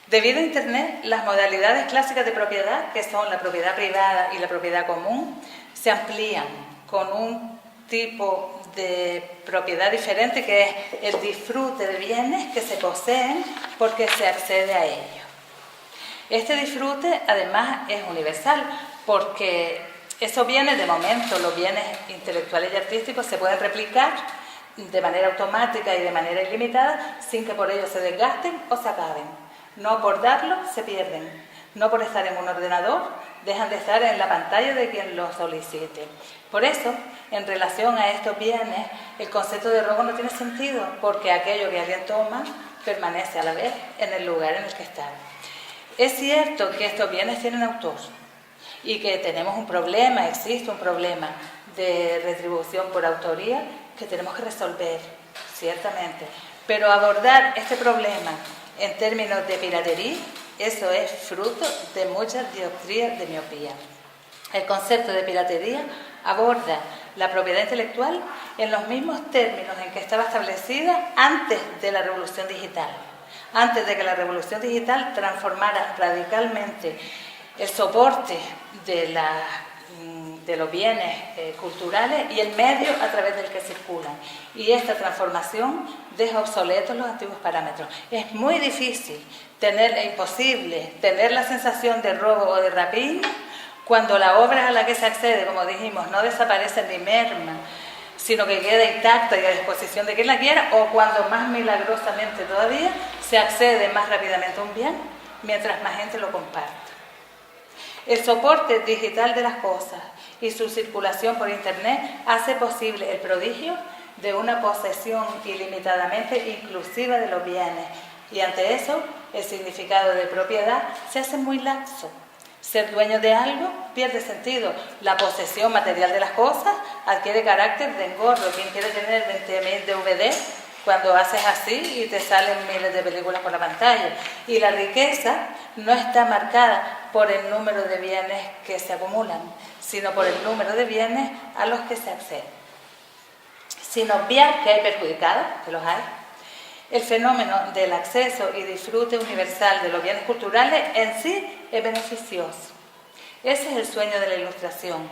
Debido a Internet, las modalidades clásicas de propiedad, que son la propiedad privada y la propiedad común, se amplían con un tipo de propiedad diferente, que es el disfrute de bienes que se poseen porque se accede a ellos. Este disfrute además es universal porque esos bienes, de momento los bienes intelectuales y artísticos, se pueden replicar de manera automática y de manera ilimitada sin que por ello se desgasten o se acaben. No por darlo se pierden, no por estar en un ordenador dejan de estar en la pantalla de quien lo solicite. Por eso, en relación a estos bienes, el concepto de robo no tiene sentido, porque aquello que alguien toma permanece a la vez en el lugar en el que está. Es cierto que estos bienes tienen autor y que tenemos un problema, existe un problema de retribución por autoría que tenemos que resolver, ciertamente. Pero abordar este problema en términos de piratería, eso es fruto de muchas dioptrías de miopía. El concepto de piratería aborda la propiedad intelectual en los mismos términos en que estaba establecida antes de la revolución digital, antes de que la revolución digital transformara radicalmente el soporte de los bienes culturales y el medio a través del que circulan. Y esta transformación deja obsoletos los antiguos parámetros. Es muy difícil, imposible tener la sensación de robo o de rapiña cuando la obra a la que se accede, como dijimos, no desaparece ni merma, sino que queda intacta y a disposición de quien la quiera, o cuando más milagrosamente todavía se accede más rápidamente a un bien, mientras más gente lo comparte. El soporte digital de las cosas y su circulación por Internet hace posible el prodigio de una posesión ilimitadamente inclusiva de los bienes, y ante eso el significado de propiedad se hace muy laxo. Ser dueño de algo pierde sentido. La posesión material de las cosas adquiere carácter de engorro. ¿Quién quiere tener 20.000 DVD cuando haces así y te salen miles de películas por la pantalla? Y la riqueza no está marcada por el número de bienes que se acumulan, sino por el número de bienes a los que se accede. Sin obviar que hay perjudicados, que los hay, el fenómeno del acceso y disfrute universal de los bienes culturales en sí es beneficioso. Ese es el sueño de la Ilustración,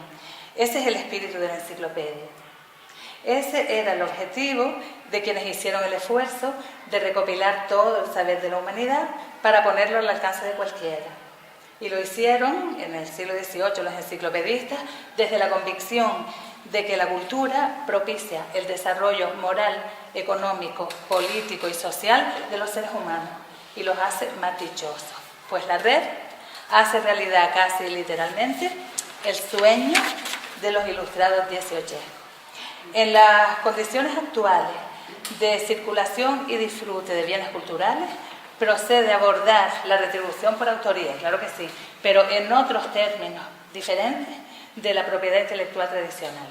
ese es el espíritu de la enciclopedia. Ese era el objetivo de quienes hicieron el esfuerzo de recopilar todo el saber de la humanidad para ponerlo al alcance de cualquiera. Y lo hicieron en el siglo XVIII los enciclopedistas desde la convicción de que la cultura propicia el desarrollo moral, económico, político y social de los seres humanos y los hace más dichosos. Pues la red hace realidad casi literalmente el sueño de los ilustrados dieciochescos. En las condiciones actuales de circulación y disfrute de bienes culturales, procede a abordar la retribución por autoría, claro que sí, pero en otros términos diferentes de la propiedad intelectual tradicional.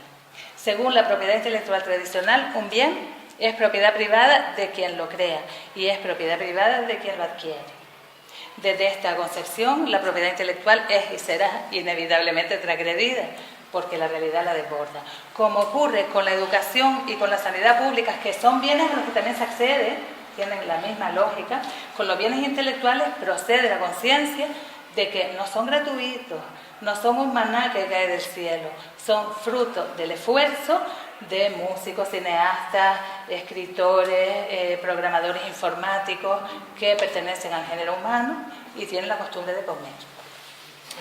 Según la propiedad intelectual tradicional, un bien es propiedad privada de quien lo crea y es propiedad privada de quien lo adquiere. Desde esta concepción, la propiedad intelectual es y será inevitablemente transgredida, porque la realidad la desborda. Como ocurre con la educación y con la sanidad públicas, que son bienes a los que también se accede, tienen la misma lógica, con los bienes intelectuales procede la conciencia de que no son gratuitos, no son un maná que cae del cielo, son fruto del esfuerzo de músicos, cineastas, escritores, programadores informáticos que pertenecen al género humano y tienen la costumbre de comer.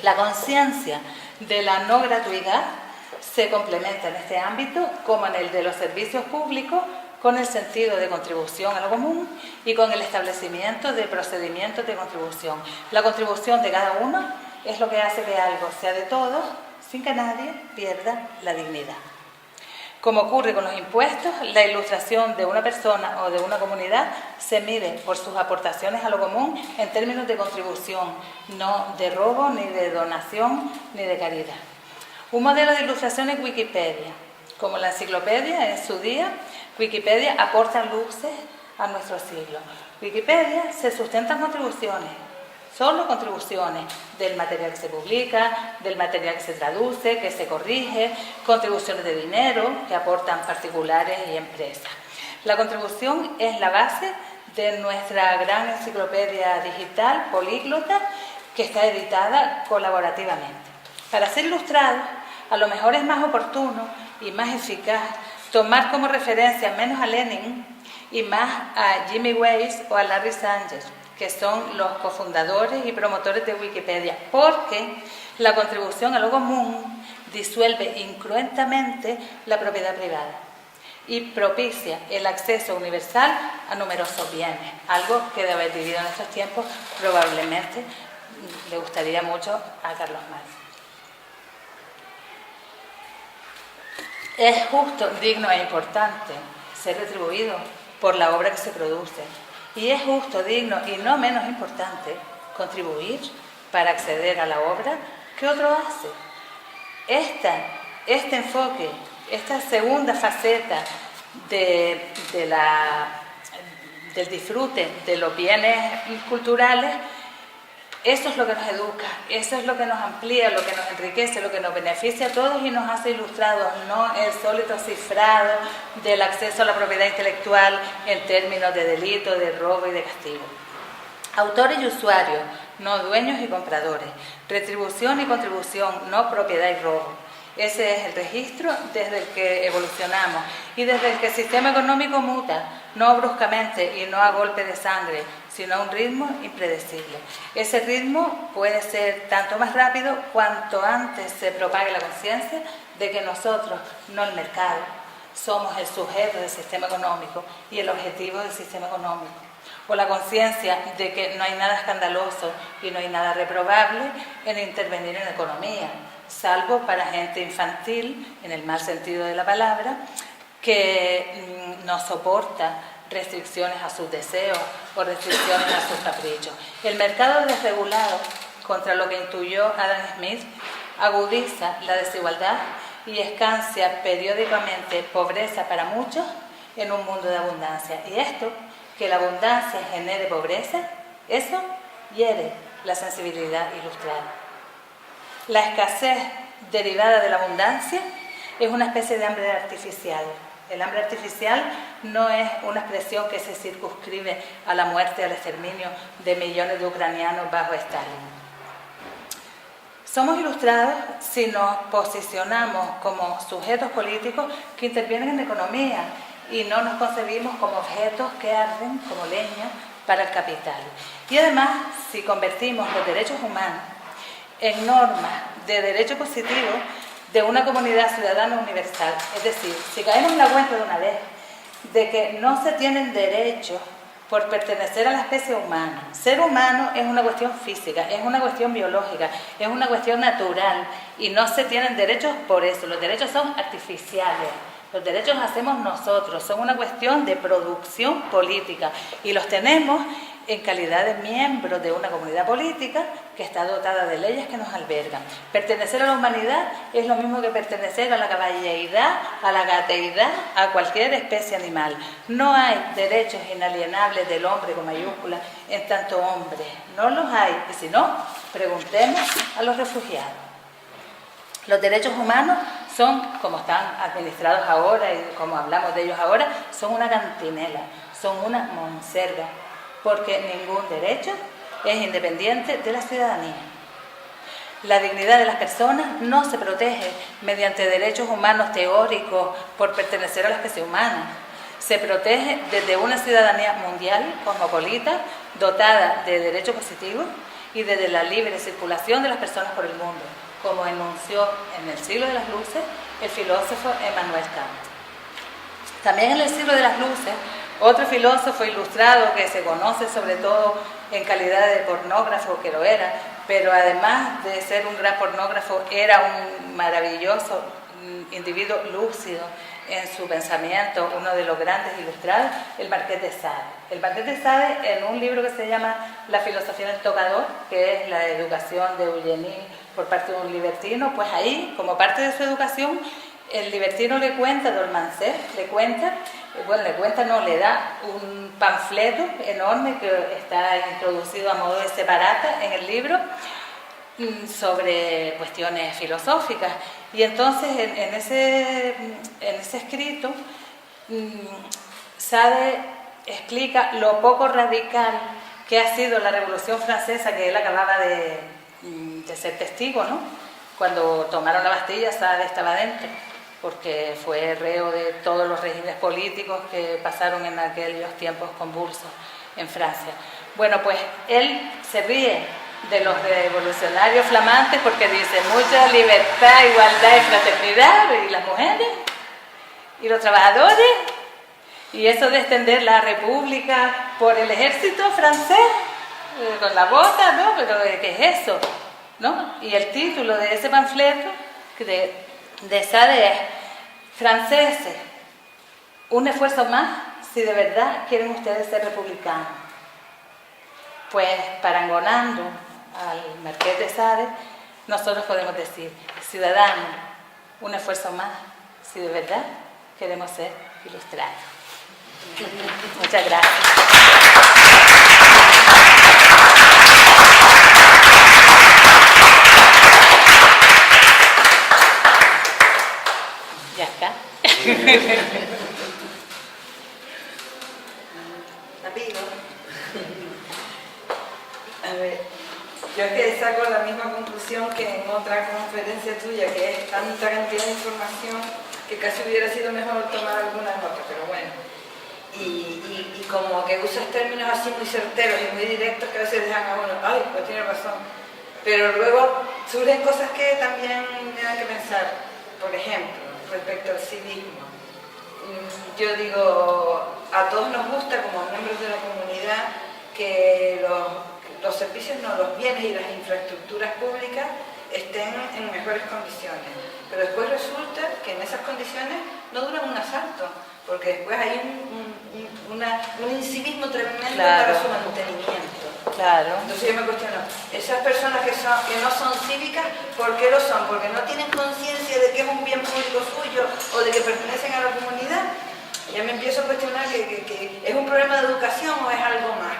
La conciencia de la no gratuidad se complementa en este ámbito, como en el de los servicios públicos, con el sentido de contribución a lo común y con el establecimiento de procedimientos de contribución. La contribución de cada uno es lo que hace que algo sea de todos sin que nadie pierda la dignidad. Como ocurre con los impuestos, la ilustración de una persona o de una comunidad se mide por sus aportaciones a lo común en términos de contribución, no de robo, ni de donación, ni de caridad. Un modelo de ilustración es Wikipedia. Como la enciclopedia en su día, Wikipedia aporta luces a nuestro siglo. Wikipedia se sustenta en contribuciones, solo contribuciones del material que se publica, del material que se traduce, que se corrige, contribuciones de dinero que aportan particulares y empresas. La contribución es la base de nuestra gran enciclopedia digital, políglota, que está editada colaborativamente. Para ser ilustrado, a lo mejor es más oportuno y más eficaz tomar como referencia menos a Lenin y más a Jimmy Wales o a Larry Sanger, que son los cofundadores y promotores de Wikipedia, porque la contribución a lo común disuelve incruentamente la propiedad privada y propicia el acceso universal a numerosos bienes, algo que de haber vivido en estos tiempos probablemente le gustaría mucho a Carlos Marx. Es justo, digno e importante ser retribuido por la obra que se produce. Y es justo, digno y no menos importante contribuir para acceder a la obra que otro hace. Este enfoque, esta segunda faceta del disfrute de los bienes culturales, eso es lo que nos educa, eso es lo que nos amplía, lo que nos enriquece, lo que nos beneficia a todos y nos hace ilustrados, no el sólido cifrado del acceso a la propiedad intelectual en términos de delito, de robo y de castigo. Autores y usuarios, no dueños y compradores. Retribución y contribución, no propiedad y robo. Ese es el registro desde el que evolucionamos y desde el que el sistema económico muta, no bruscamente y no a golpe de sangre, sino a un ritmo impredecible. Ese ritmo puede ser tanto más rápido cuanto antes se propague la conciencia de que nosotros, no el mercado, somos el sujeto del sistema económico y el objetivo del sistema económico. O la conciencia de que no hay nada escandaloso y no hay nada reprobable en intervenir en la economía, salvo para gente infantil, en el mal sentido de la palabra, que no soporta restricciones a sus deseos o restricciones a sus caprichos. El mercado desregulado, contra lo que intuyó Adam Smith, agudiza la desigualdad y escancia periódicamente pobreza para muchos en un mundo de abundancia. Y esto, que la abundancia genere pobreza, eso hiere la sensibilidad ilustrada. La escasez derivada de la abundancia es una especie de hambre artificial. El hambre artificial no es una expresión que se circunscribe a la muerte y al exterminio de millones de ucranianos bajo Stalin. Somos ilustrados si nos posicionamos como sujetos políticos que intervienen en la economía y no nos concebimos como objetos que arden como leña para el capital. Y además, si convertimos los derechos humanos en normas de derecho positivo de una comunidad ciudadana universal, es decir, si caemos en la cuenta de una vez de que no se tienen derechos por pertenecer a la especie humana. Ser humano es una cuestión física, es una cuestión biológica, es una cuestión natural y no se tienen derechos por eso. Los derechos son artificiales, los derechos los hacemos nosotros, son una cuestión de producción política y los tenemos en calidad de miembros de una comunidad política que está dotada de leyes que nos albergan. Pertenecer a la humanidad es lo mismo que pertenecer a la caballeridad, a la gateidad, a cualquier especie animal. No hay derechos inalienables del hombre con mayúsculas en tanto hombre. No los hay. Y si no, preguntemos a los refugiados. Los derechos humanos son, como están administrados ahora y como hablamos de ellos ahora, son una cantinela, son una monserga, porque ningún derecho es independiente de la ciudadanía. La dignidad de las personas no se protege mediante derechos humanos teóricos por pertenecer a la especie humana. Se protege desde una ciudadanía mundial, cosmopolita, dotada de derechos positivos y desde la libre circulación de las personas por el mundo, como enunció en el siglo de las luces el filósofo Emmanuel Kant. También en el siglo de las luces, otro filósofo ilustrado que se conoce sobre todo en calidad de pornógrafo, que lo era, pero además de ser un gran pornógrafo, era un maravilloso individuo lúcido en su pensamiento, uno de los grandes ilustrados, el Marqués de Sade. El Marqués de Sade, en un libro que se llama La filosofía del tocador, que es la educación de Eugenie por parte de un libertino, pues ahí, como parte de su educación, el libertino le cuenta, Dolmancé, le da un panfleto enorme que está introducido a modo de separata en el libro sobre cuestiones filosóficas. Y entonces en ese escrito Sade explica lo poco radical que ha sido la Revolución Francesa, que él acababa de ser testigo, ¿no? Cuando tomaron la Bastilla, Sade estaba dentro, porque fue reo de todos los regímenes políticos que pasaron en aquellos tiempos convulsos en Francia. Bueno, pues él se ríe de los revolucionarios flamantes porque dice mucha libertad, igualdad y fraternidad, y las mujeres, y los trabajadores, y eso de extender la república por el ejército francés, con la bota, ¿no? Pero ¿qué es eso? ¿No? Y el título de ese panfleto de Sade es franceses, un esfuerzo más si de verdad quieren ustedes ser republicanos. Pues parangonando al Marqués de Sade, nosotros podemos decir, ciudadanos, un esfuerzo más si de verdad queremos ser ilustrados. Muchas gracias. Ya está. Amigo. A ver, yo es que saco la misma conclusión que en otra conferencia tuya, que es tanta cantidad de información que casi hubiera sido mejor tomar alguna nota, pero bueno. Y como que usas términos así muy certeros y muy directos que a veces dejan a uno, ay, pues tiene razón. Pero luego surgen cosas que también me dan que pensar. Por ejemplo, respecto al civismo. Yo digo, a todos nos gusta como miembros de la comunidad que los servicios, no, los bienes y las infraestructuras públicas estén en mejores condiciones. Pero después resulta que en esas condiciones no duran un asalto, porque después hay un incivismo tremendo, claro, para su mantenimiento. Claro. Entonces yo me cuestiono, esas personas que no son cívicas, ¿por qué lo son? ¿Porque no tienen conciencia de que es un bien público suyo o de que pertenecen a la comunidad? Ya me empiezo a cuestionar que es un problema de educación o es algo más.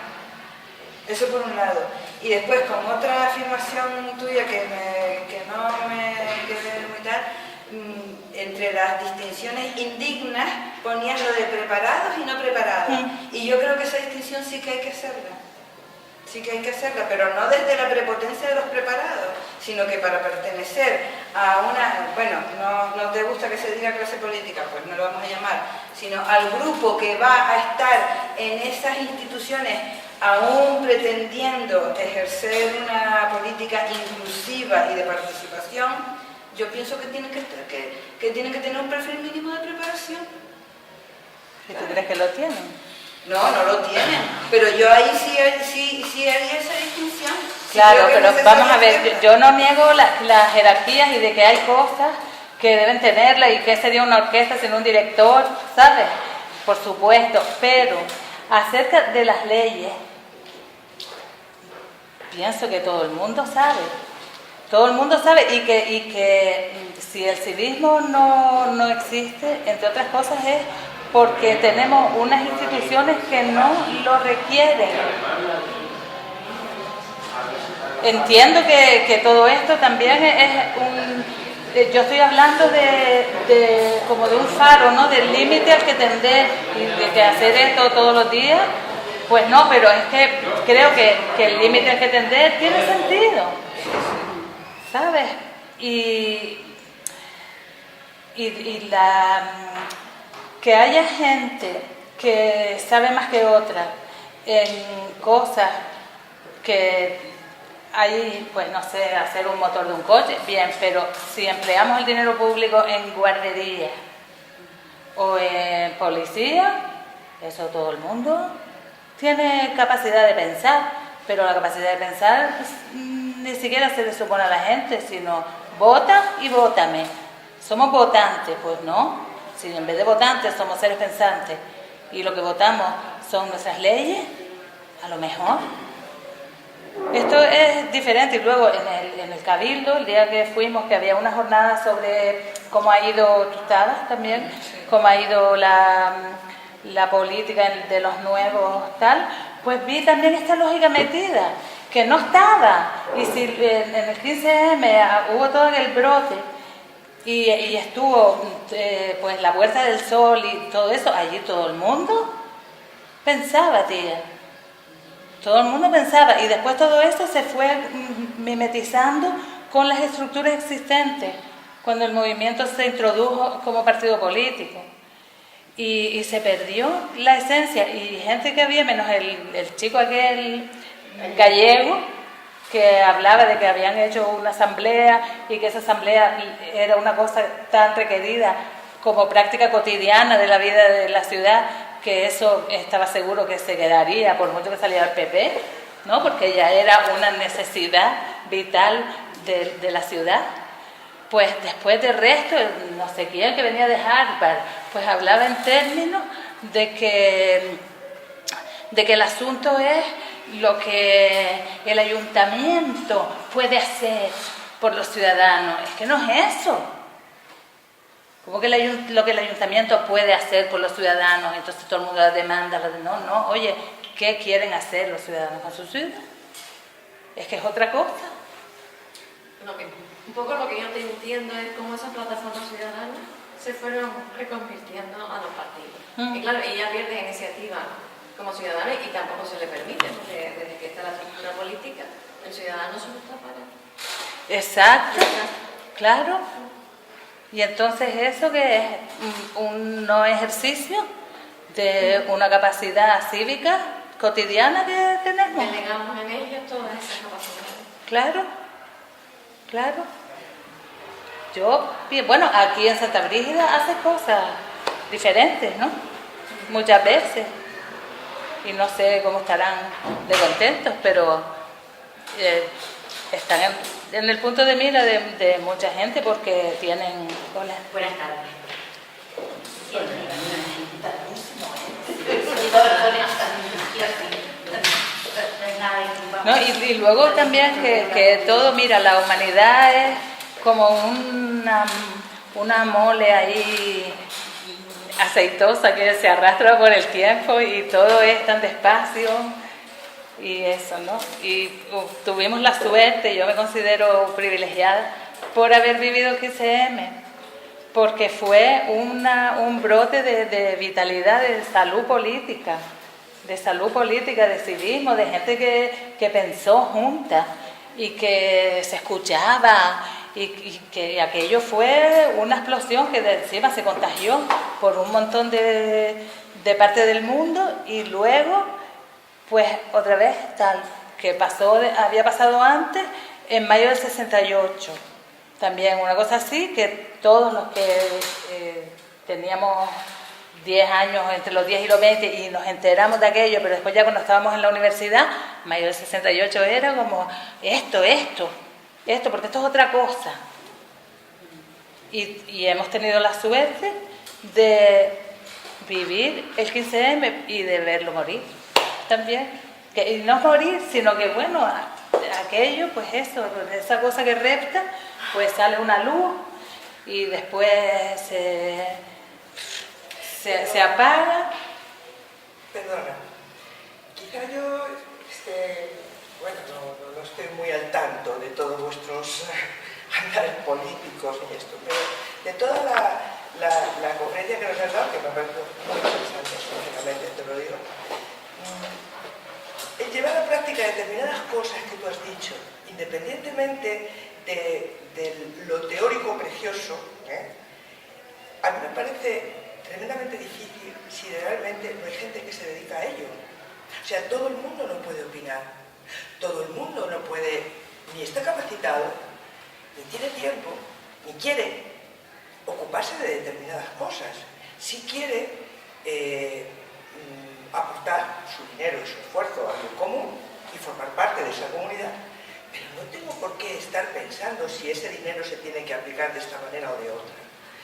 Eso por un lado. Y después, con otra afirmación tuya que que no me quede muy tal, entre las distinciones indignas ponías lo de preparados y no preparados. Y yo creo que esa distinción sí que hay que hacerla. Sí que hay que hacerla, pero no desde la prepotencia de los preparados, sino que para pertenecer a una, bueno, no te gusta que se diga clase política, pues no lo vamos a llamar, sino al grupo que va a estar en esas instituciones aún pretendiendo ejercer una política inclusiva y de participación, yo pienso que tienen que tener un perfil mínimo de preparación. ¿Y tú crees que lo tienen? No lo tienen, pero yo ahí sí haría esa distinción. Claro, pero vamos a ver, yo no niego las jerarquías y de que hay cosas que deben tenerla y que sería una orquesta sin un director, ¿sabes? Por supuesto, pero acerca de las leyes, pienso que todo el mundo sabe. Todo el mundo sabe y que si el civismo no existe, entre otras cosas es porque tenemos unas instituciones que no lo requieren. Entiendo que todo esto también yo estoy hablando como de un faro, ¿no? Del límite al que tender y de que hacer esto todos los días, pues no, pero es que creo que el límite al que tender tiene sentido, ¿sabes? Que haya gente que sabe más que otra en cosas que hay, pues no sé, hacer un motor de un coche, bien, pero si empleamos el dinero público en guardería o en policía, eso todo el mundo tiene capacidad de pensar, pero la capacidad de pensar pues, ni siquiera se le supone a la gente, sino vota y vótame. Somos votantes, pues no. Si en vez de votantes somos seres pensantes y lo que votamos son nuestras leyes, a lo mejor. Esto es diferente. Y luego en el Cabildo, el día que fuimos, que había una jornada sobre cómo ha ido, tú estabas también, cómo ha ido la política de los nuevos, tal, pues vi también esta lógica metida, que no estaba. Y si en el 15M hubo todo el brote, y estuvo pues la Puerta del Sol y todo eso, allí todo el mundo pensaba, tía. Todo el mundo pensaba. Y después todo esto se fue mimetizando con las estructuras existentes, cuando el movimiento se introdujo como partido político. Y se perdió la esencia. Y gente que había, menos el chico aquel gallego, que hablaba de que habían hecho una asamblea y que esa asamblea era una cosa tan requerida como práctica cotidiana de la vida de la ciudad, que eso estaba seguro que se quedaría por mucho que saliera el PP, ¿no? Porque ya era una necesidad vital de la ciudad. Pues después del resto, no sé quién que venía de Harvard, pues hablaba en términos de que el asunto es lo que el ayuntamiento puede hacer por los ciudadanos. Es que no es eso. Como que lo que el ayuntamiento puede hacer por los ciudadanos, entonces todo el mundo demanda. No, oye, ¿qué quieren hacer los ciudadanos con su ciudad? Es que es otra cosa. Un poco lo que yo te entiendo es cómo esas plataformas ciudadanas se fueron reconvirtiendo a los partidos. Y claro, ella pierde iniciativa como ciudadano y tampoco se le permite, porque desde que está la estructura política, el ciudadano solo está para... Exacto, claro. Y entonces eso que es un no ejercicio de una capacidad cívica cotidiana que tenemos. Delegamos en ellos todas esas capacidades. Claro. Bueno, aquí en Santa Brígida hace cosas diferentes, ¿no? Muchas veces. Y no sé cómo estarán de contentos, pero están en el punto de mira de mucha gente porque tienen... Hola. Buenas tardes. No, y luego también que todo, mira, la humanidad es como una mole ahí aceitosa que se arrastra por el tiempo y todo es tan despacio. y eso, ¿no? Y tuvimos la suerte, yo me considero privilegiada por haber vivido el 15M, porque fue un brote de vitalidad, de salud política, de civismo, de gente que pensó junta y que se escuchaba, y que aquello fue una explosión que de encima se contagió por un montón de partes del mundo, y luego pues otra vez tal que había pasado antes en mayo del 68 también, una cosa así, que todos los que teníamos 10 años, entre los 10 y los 20, y nos enteramos de aquello, pero después ya cuando estábamos en la universidad, mayo del 68 era como esto, porque esto es otra cosa. Y hemos tenido la suerte de vivir el 15M y de verlo morir también. Y no morir, sino que bueno, aquello, pues eso, esa cosa que repta, pues sale una luz y después se apaga. Perdona, quizá yo bueno, no estoy muy al tanto de todos vuestros andares políticos y esto, pero de toda la conferencia que nos has dado, que me ha parecido muy interesante, sinceramente te lo digo, el llevar a la práctica determinadas cosas que tú has dicho, independientemente de lo teórico precioso, a mí me parece tremendamente difícil si realmente no hay gente que se dedica a ello. O sea, todo el mundo no puede opinar, todo el mundo no puede, ni está capacitado, ni tiene tiempo, ni quiere ocuparse de determinadas cosas. Sí quiere aportar su dinero y su esfuerzo a lo común y formar parte de esa comunidad, pero no tengo por qué estar pensando si ese dinero se tiene que aplicar de esta manera o de otra.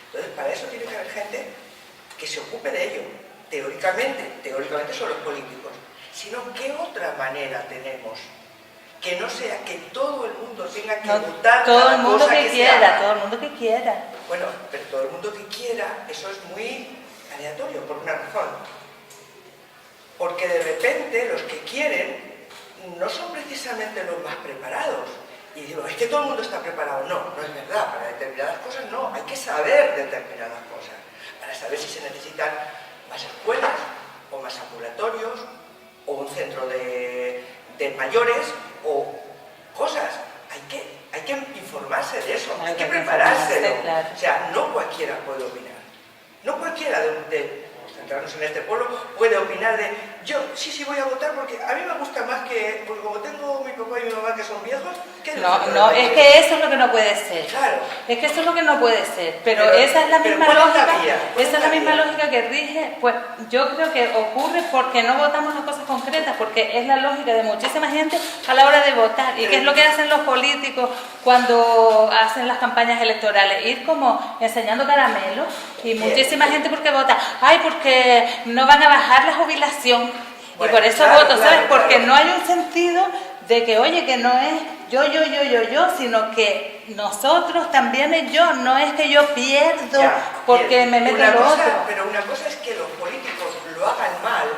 Entonces, para eso tiene que haber gente que se ocupe de ello, teóricamente son los políticos, sino ¿qué otra manera tenemos? Que no sea que todo el mundo tenga que votar todo el mundo cosa que quiera, todo el mundo que quiera. Bueno, pero todo el mundo que quiera, eso es muy aleatorio, por una razón. Porque de repente los que quieren no son precisamente los más preparados. Y digo, es que todo el mundo está preparado. No, no es verdad. Para determinadas cosas no. Hay que saber determinadas cosas. Para saber si se necesitan más escuelas, o más ambulatorios, o un centro de mayores, o cosas. Hay que informarse de eso. Hay que preparárselo. Claro. O sea, no cualquiera puede opinar. No cualquiera centrarnos en este pueblo, puede opinar de yo sí voy a votar porque a mí me gusta más que, porque como tengo mi papá y mi mamá que son viejos, no, es que eso es lo que no puede ser. Claro. Es que eso es lo que no puede ser, pero esa es la misma lógica, esa es la misma lógica que rige, pues yo creo que ocurre porque no votamos las cosas concretas, porque es la lógica de muchísima gente a la hora de votar. ¿Y qué es lo que hacen los políticos cuando hacen las campañas electorales? Ir como enseñando caramelos, y muchísima gente porque vota, porque no van a bajar la jubilación, bueno, y por eso voto, ¿sabes? Porque no hay un sentido de que, oye, que no es yo, sino que nosotros también es yo, no es que yo pierdo porque me meto en lo otro. Pero una cosa es que los políticos lo hagan mal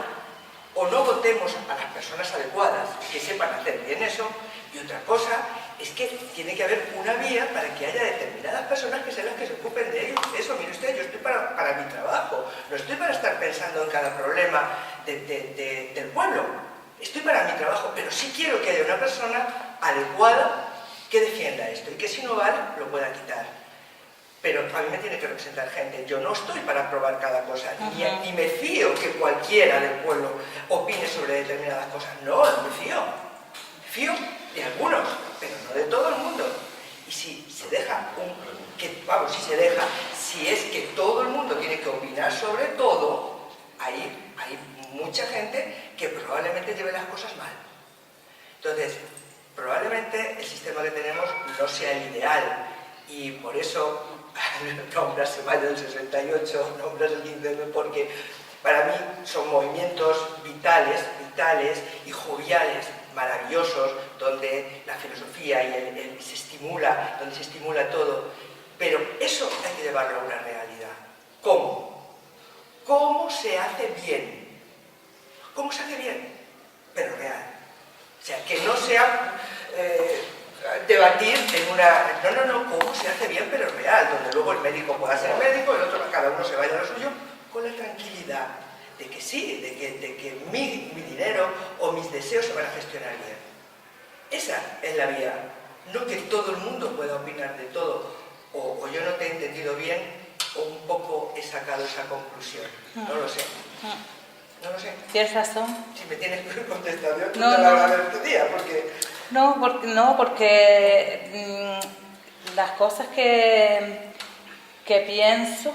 o no votemos a las personas adecuadas que sepan hacer bien eso, y otra cosa es que tiene que haber una vía para que haya determinadas personas que sean las que se ocupen de ello. Eso, mire usted, yo estoy para mi trabajo, no estoy para estar pensando en cada problema del pueblo. Estoy para mi trabajo, pero sí quiero que haya una persona adecuada que defienda esto y que si no vale, lo pueda quitar. Pero a mí me tiene que representar gente. Yo no estoy para aprobar cada cosa, ni me fío que cualquiera del pueblo opine sobre determinadas cosas. No me fío. Fío de algunos, pero no de todo el mundo. Y si se deja si es que todo el mundo tiene que opinar sobre todo, hay mucha gente que probablemente lleve las cosas mal. Entonces, probablemente el sistema que tenemos no sea el ideal, y por eso nombras mayo del 68, nombras el 15M, porque para mí son movimientos vitales y joviales, maravillosos, donde la filosofía y se estimula, donde se estimula todo, pero eso hay que llevarlo a una realidad. ¿Cómo? ¿Cómo se hace bien? ¿Cómo se hace bien? Pero real. sea, que no sea debatir en una... No, cómo se hace bien pero real, donde luego el médico pueda ser médico, el otro, cada uno se vaya a lo suyo, con la tranquilidad de que sí, de que mi dinero o mis deseos se van a gestionar bien. Esa es la vía, no que todo el mundo pueda opinar de todo, o yo no te he entendido bien, o un poco he sacado esa conclusión, no lo sé. No lo sé. Tienes razón. Si me tienes que contestar, yo te No, la no. voy a ver este día, porque... porque las cosas que pienso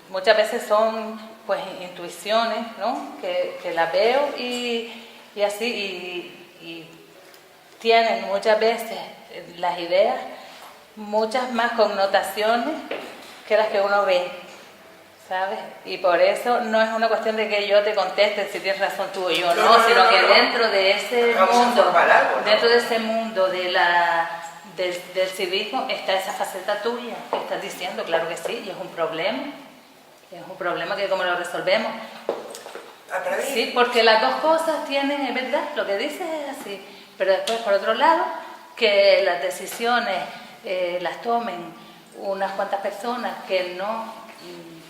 muchas veces son pues intuiciones, ¿no? Que las veo y así, y tienen muchas veces las ideas muchas más connotaciones que las que uno ve, ¿sabes? Y por eso no es una cuestión de que yo te conteste si tienes razón tú o yo, no, sino que dentro de ese mundo, dentro de ese mundo del civismo está esa faceta tuya que estás diciendo, claro que sí, y es un problema que como lo resolvemos. Sí, porque las dos cosas tienen, es verdad, lo que dices es así, pero después por otro lado, que las decisiones las tomen unas cuantas personas que no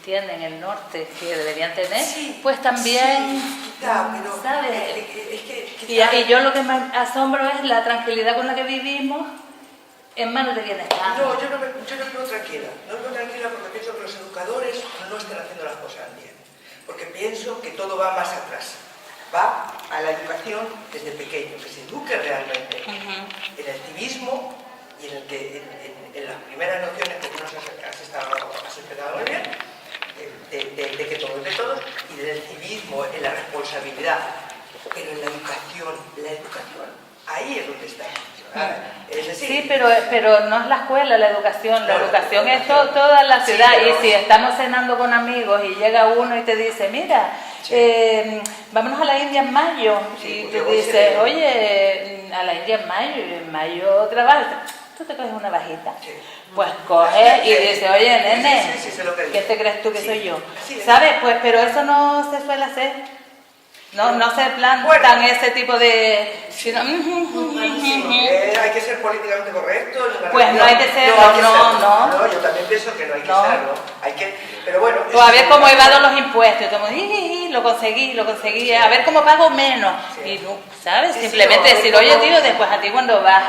tienen el norte que deberían tener, sí, pues también, sí, pero, ¿sabes? Y yo lo que me asombro es la tranquilidad con la que vivimos en manos de quienes están. No, yo no vivo tranquila. No vivo tranquila porque pienso que los educadores no están haciendo las cosas bien. Porque pienso que todo va más atrás. Va a la educación desde pequeño, que se eduque realmente en el civismo y en el que en las primeras nociones que tú nos has explicado muy bien, de que todo es de todos, y del civismo, en la responsabilidad. Pero en la educación, ahí es donde está. Es decir, sí, pero no es la escuela, la educación. La educación es toda la ciudad. Sí, y si estamos cenando con amigos y llega uno y te dice, mira, vámonos a la India en mayo. Sí, y te dice, oye, a la India en mayo trabajas. Tú te coges una bajita. Sí. Pues coges y dices, oye, nene, ¿qué te crees tú que soy yo? ¿Sabes? Pues, pero eso no se suele hacer. No se plantan ese tipo de... Sino, hay que ser políticamente correcto. Pues no hay que ser, no, yo también pienso que no hay que serlo. Hay que, pero bueno... Pues a ver cómo evado los impuestos. Como, lo conseguí, sí. A ver cómo pago menos. Sí. Y no, ¿sabes? Sí, simplemente decir, oye, tío, después a ti cuando vas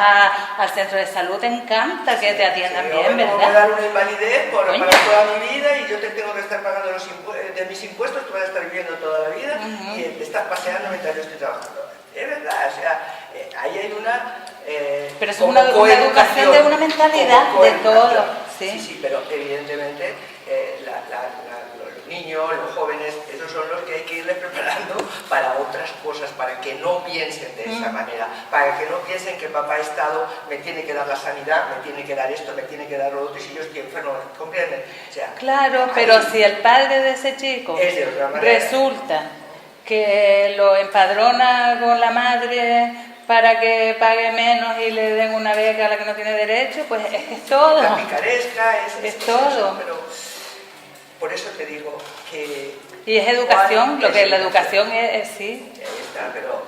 al centro de salud te encanta que te atiendan bien, ¿verdad? Me voy a dar una invalidez para toda mi vida y yo te tengo que estar pagando de mis impuestos, tú vas a estar viviendo toda la vida y te estás paseando mientras yo estoy trabajando. Es verdad, o sea, ahí hay una... pero es una educación de una mentalidad de todo. Sí, pero evidentemente los niños, los jóvenes, esos son los que hay que irles preparando para otras cosas, para que no piensen de esa manera, para que no piensen que papá Estado me tiene que dar la sanidad, me tiene que dar esto, me tiene que dar lo otro, y si yo estoy enfermo, ¿comprenden? O sea, claro, pero si el padre de ese chico resulta que lo empadrona con la madre para que pague menos y le den una beca a la que no tiene derecho, pues es que es todo. La picaresca es todo. Pero por eso te digo que... Y es educación, lo que la educación es sí.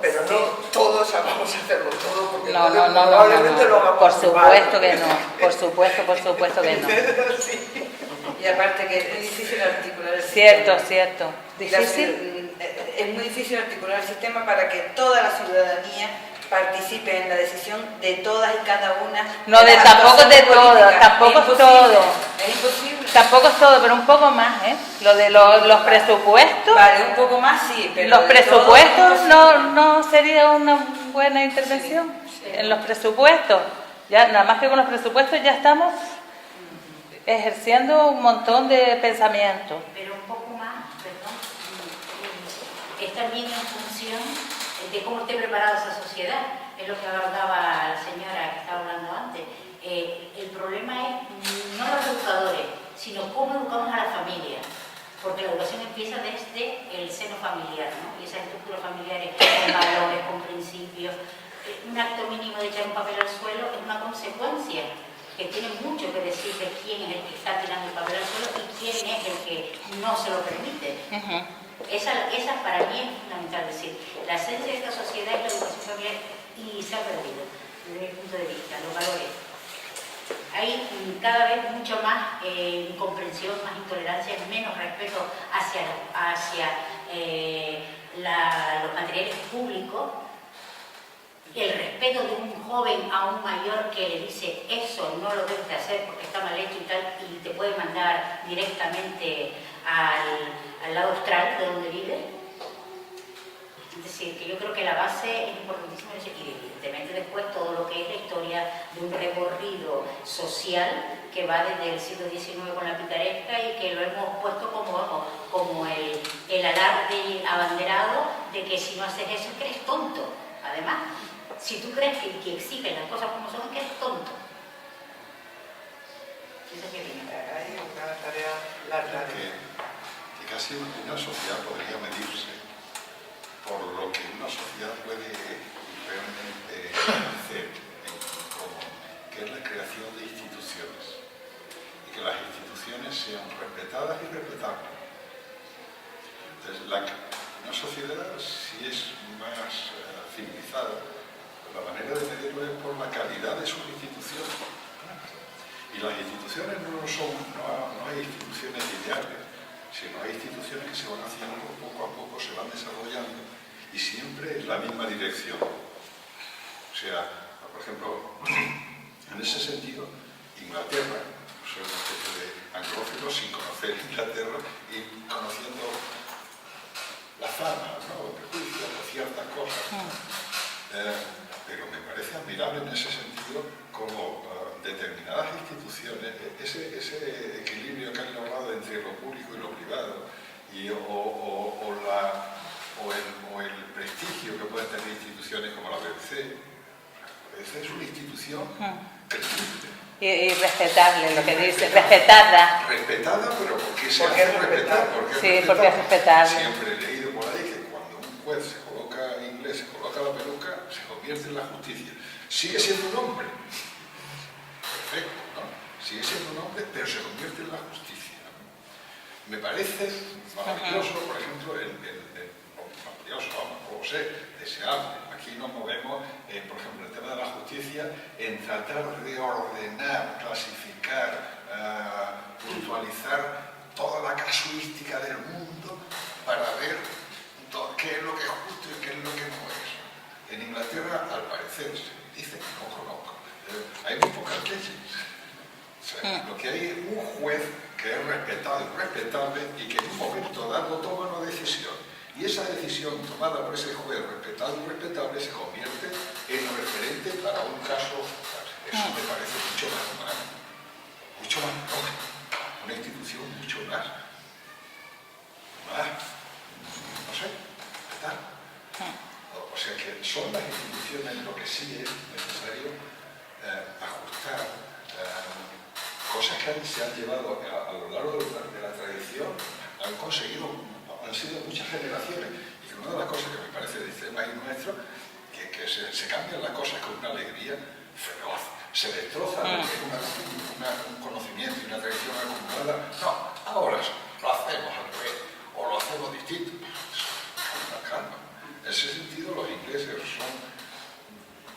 Pero sí. No todos vamos a hacerlo todo, porque no. Lo hagamos por supuesto que no, por supuesto que no. Sí. Y aparte que es muy difícil articular el sistema. Cierto. ¿Difícil? Es muy difícil articular el sistema para que toda la ciudadanía participe en la decisión de todas y cada una. No, tampoco de todo, tampoco es todo. Es imposible. Tampoco es todo, pero un poco más, ¿eh? Lo de los presupuestos. Vale, un poco más sí, pero los presupuestos no sería una buena intervención. Sí. En los presupuestos, ya nada más que con los presupuestos ya estamos ejerciendo un montón de pensamiento. Pero un poco más, perdón, es también en función de cómo esté preparada esa sociedad. Es lo que hablaba la señora que estaba hablando antes. El problema es no los educadores, sino cómo educamos a la familia. Porque la educación empieza desde el seno familiar, ¿no? Y esas estructuras familiares con valores, con principios. Un acto mínimo de echar un papel al suelo es una consecuencia que tiene mucho que decir de quién es el que está tirando el papel al suelo y quién es el que no se lo permite. esa para mí es fundamental, es decir, la esencia de esta sociedad es la educación familiar y se ha perdido, desde mi punto de vista, los valores. Hay cada vez mucho más incomprensión, más intolerancia, menos respeto hacia los materiales públicos. El respeto de un joven a un mayor que le dice eso no lo debes de hacer porque está mal hecho y tal, y te puede mandar directamente al lado austral de donde vive. Es decir, que yo creo que la base es importantísima y evidentemente después todo lo que es la historia de un recorrido social que va desde el siglo XIX con la picaresca y que lo hemos puesto como el alarde abanderado de que si no haces eso es que eres tonto. Además, si tú crees que exigen las cosas como son, es que eres tonto. Eso es que viene. Hay una tarea larga que casi una sociedad podría medirse por lo que una sociedad puede realmente hacer en común, que es la creación de instituciones, y que las instituciones sean respetadas y respetables. Entonces, una sociedad, si es más civilizada, la manera de medirlo es por la calidad de sus instituciones. Y las instituciones no hay instituciones ideales, sino hay instituciones que se van haciendo poco a poco, se van desarrollando y siempre en la misma dirección. O sea, por ejemplo, en ese sentido, Inglaterra, soy una especie de anglófilo sin conocer Inglaterra y conociendo la fama, ¿no? El prejuicio de ciertas cosas. Pero me parece admirable en ese sentido como determinadas instituciones, ese equilibrio que han logrado entre lo público y lo privado, o el prestigio que pueden tener instituciones como la BBC. La BBC es una institución creíble. Y respetable, lo que dice, respetada. Respetada, pero porque se hace respetar. Porque es respetable. Siempre he leído por ahí que cuando un juez se coloca inglés, se coloca la peluca, se convierte en la justicia. Sigue siendo un hombre. Perfecto, ¿no? Sigue siendo un hombre, pero se convierte en la justicia. Me parece maravilloso, por ejemplo, maravilloso, vamos, como sé, deseable. Aquí nos movemos, por ejemplo, en el tema de la justicia, en tratar de ordenar, clasificar, puntualizar toda la casuística del mundo para ver qué es lo que es justo y qué es lo que no es. En Inglaterra, al parecer, se dice que no conozco, hay muy pocas leyes. O sea, lo que hay es un juez que es respetado y respetable y que en un momento dado toma una decisión. Y esa decisión tomada por ese juez respetado y respetable se convierte en referente para un caso. Eso me parece mucho más humano, mucho más lógico. Una institución mucho más, no sé, tal. O sea que son las instituciones lo que sí es necesario ajustar. Cosas que se han llevado a lo largo de la tradición, han sido muchas generaciones. Y una de las cosas que me parece del sistema nuestro, que se cambian las cosas con una alegría feroz. Se destroza un conocimiento y una tradición acumulada. No, ahora lo hacemos al revés, o lo hacemos distinto. Calma. En ese sentido, los ingleses son,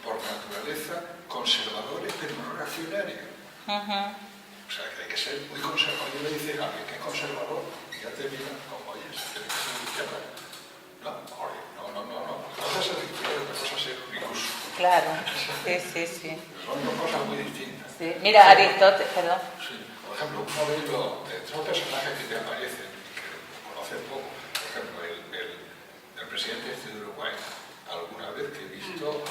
por naturaleza, conservadores, pero no reaccionarios. O sea, que hay que ser muy conservador. Yo le dice a alguien que es conservador, y ya te mira como, oye, se tiene que ser de izquierda. No. Vas a ser de izquierda, vas a ser incluso. Claro, sí. Son dos cosas muy distintas. Sí. Mira, Aristóteles, perdón. Sí, por ejemplo, uno de los personajes que te aparecen y que conoces poco, por ejemplo, el presidente de Uruguay, alguna vez que he visto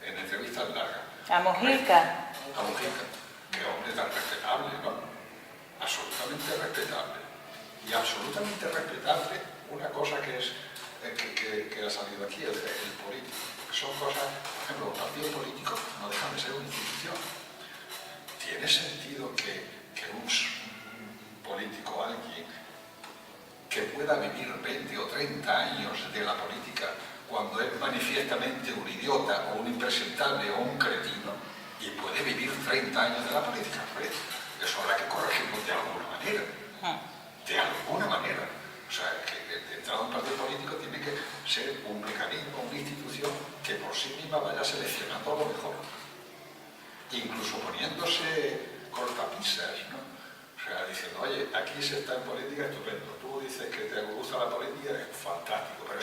en entrevistas largas. A Mujica. Que hombre tan respetable, ¿no? Absolutamente respetable. Y absolutamente respetable una cosa que ha salido aquí, el político. Que son cosas, por ejemplo, los partidos políticos no dejan de ser una institución. ¿Tiene sentido que un político, alguien que pueda vivir 20 o 30 años de la política cuando es manifiestamente un idiota o un impresentable o un cretino, y puede vivir 30 años de la política? Eso habrá que corregirlo de alguna manera. De alguna manera. O sea, que matices, ¿no? O sea, diciendo, oye, aquí se está en política, estupendo. Tú dices que te gusta la política, es fantástico, pero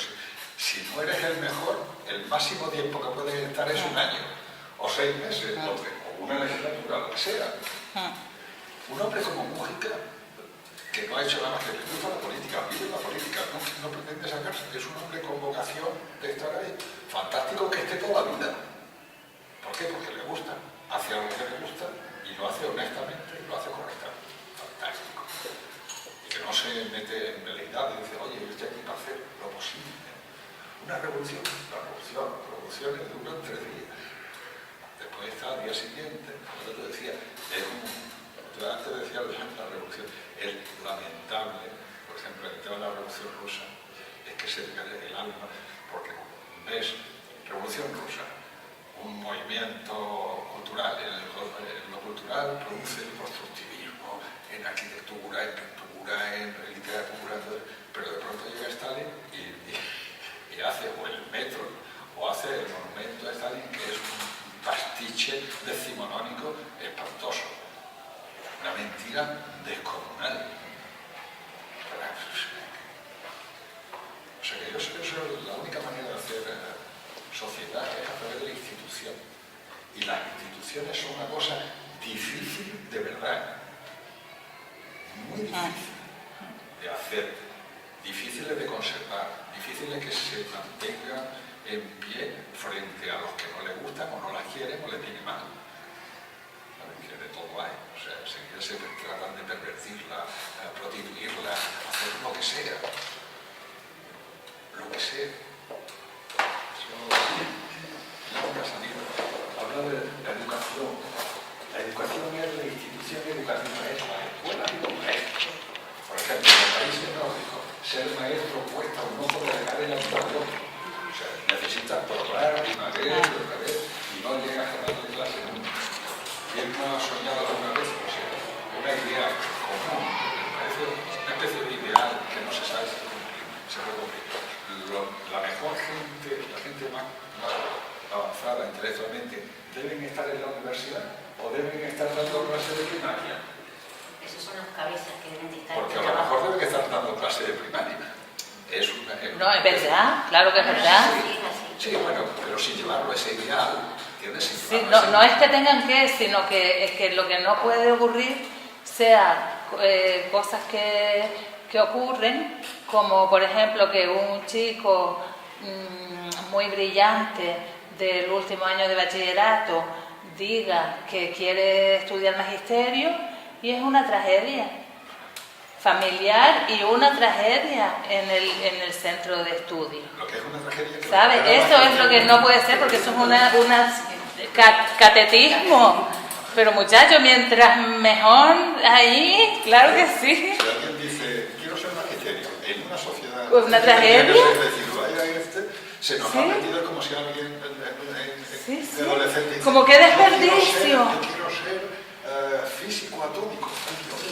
si no eres el mejor, el máximo tiempo que puedes estar es 1 año, o 6 meses, o una legislatura, lo que sea. Un hombre como Mújica, que no ha hecho nada más que le gusta la política, vive la política, no pretende sacarse, que es un hombre con vocación de estar ahí. Fantástico que esté toda la vida. ¿Por qué? Porque le gusta, hace algo que le gusta y lo hace honestamente y lo hace correctamente. Fantástico. Y que no se mete en veleidad y dice, oye, yo estoy aquí para hacer lo posible. Una revoluciones duran 3 días. Después está al día siguiente, como yo te decía, antes decía la revolución, es lamentable, por ejemplo, el tema de la revolución rusa, es que se te cae el alma, porque ves revolución rusa, un movimiento cultural, en lo cultural produce el constructivismo, en arquitectura, en pintura, en literatura, pero de pronto llega Stalin y hace o el metro o hace el monumento a Stalin, que es un pastiche decimonónico espantoso, una mentira descomunal. O sea que yo sé que la única manera de hacer sociedad es a través de la institución. Y las instituciones son una cosa difícil de verdad, muy difícil de hacer, difíciles de conservar, difíciles que se mantengan en pie frente a los que no le gustan o no las quieren o le tienen mal. Que de todo hay, o sea, se tratan de pervertirla, prostituirla, hacer lo que sea. Lo que sea. Habla de la educación. La educación es la institución educativa, es la escuela y los maestros. Por ejemplo, en los países nórdicos, ser maestro cuesta un ojo de la cara en la educación. O sea, necesitas probar una vez y no llegas a darle clase nunca. ¿Quién no ha soñado alguna vez? O sea, una idea común, parece una especie de ideal que no se sabe si se puede cumplir. La mejor gente, la gente más avanzada intelectualmente, ¿deben estar en la universidad o deben estar dando clases de primaria? Esos son las cabezas que deben de estar. Porque a lo mejor deben estar dando clases de primaria. Es una... No, es verdad, claro que es verdad. Sí, bueno, pero sin llevarlo a ese ideal, ¿entiendes? Sí, no es que tengan que, sino que es que lo que no puede ocurrir sea cosas que ocurren, como por ejemplo que un chico muy brillante del último año de bachillerato diga que quiere estudiar magisterio y es una tragedia familiar y una tragedia en el centro de estudio. Lo que es una tragedia. ¿Sabes? Eso es lo que no puede ser, porque eso es una catetismo. Pero muchachos, mientras mejor ahí, claro que sí. Si alguien dice, quiero ser magisterio, en una sociedad... Pues una tragedia. Se nos ha metido como si alguien de adolescente... Como que desperdicio. Yo quiero ser físico atómico,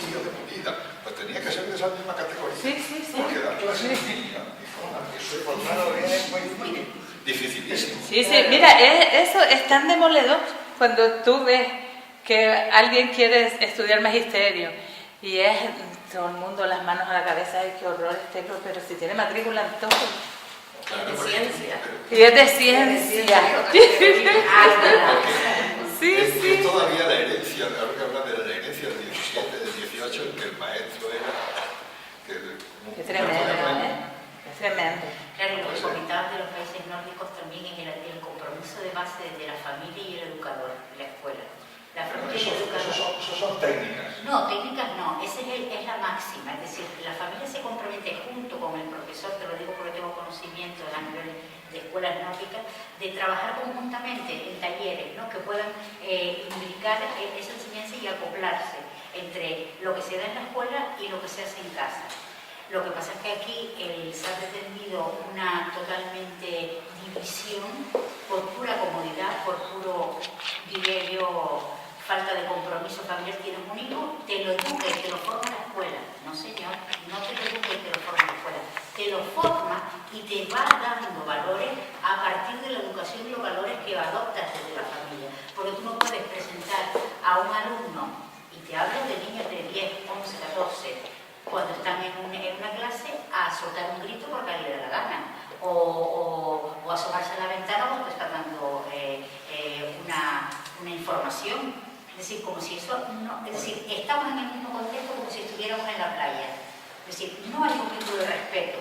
tío de mi vida. Pues tenía que ser de esa misma categoría. Sí. Porque dar clases de niña, eso es muy dificilísimo. Sí, mira, eso es tan demoledor cuando tú ves que alguien quiere estudiar magisterio y es todo el mundo las manos a la cabeza, ay, qué horror pero si tiene matrícula en todo. Claro, de ciencia. Y es de ciencia. Sí. Es todavía la herencia, ahora que hablan de la herencia del 17, del 18, en que el maestro era... Es tremendo, es tremendo. Claro, lo que comentaban de los países nórdicos también es el compromiso de base de la familia y el educador, la escuela. La familia y el educador. Eso son técnicas. No, técnicas no, esa es la máxima, es decir, la familia se compromete junto con el profesor, te lo digo porque tengo conocimiento a nivel de escuelas nórdicas, de trabajar conjuntamente en talleres, ¿no? Que puedan imbricar esa enseñanza y acoplarse entre lo que se da en la escuela y lo que se hace en casa. Lo que pasa es que aquí se ha pretendido una totalmente división por pura comodidad, por puro, diría yo, falta de compromiso familiar. Tienes un hijo, te lo educa y te lo forma la escuela. No, señor, no te lo educa y te lo forma la escuela. Te lo forma y te va dando valores a partir de la educación y los valores que adoptas desde la familia. Porque tú no puedes presentar a un alumno y te habla cuando están en una clase, a soltar un grito porque a alguien le da la gana, o asomarse a la ventana porque está dando una información. Es decir, como si eso no... Es decir, estamos en el mismo contexto como si estuviéramos en la playa. Es decir, no hay un vínculo de respeto.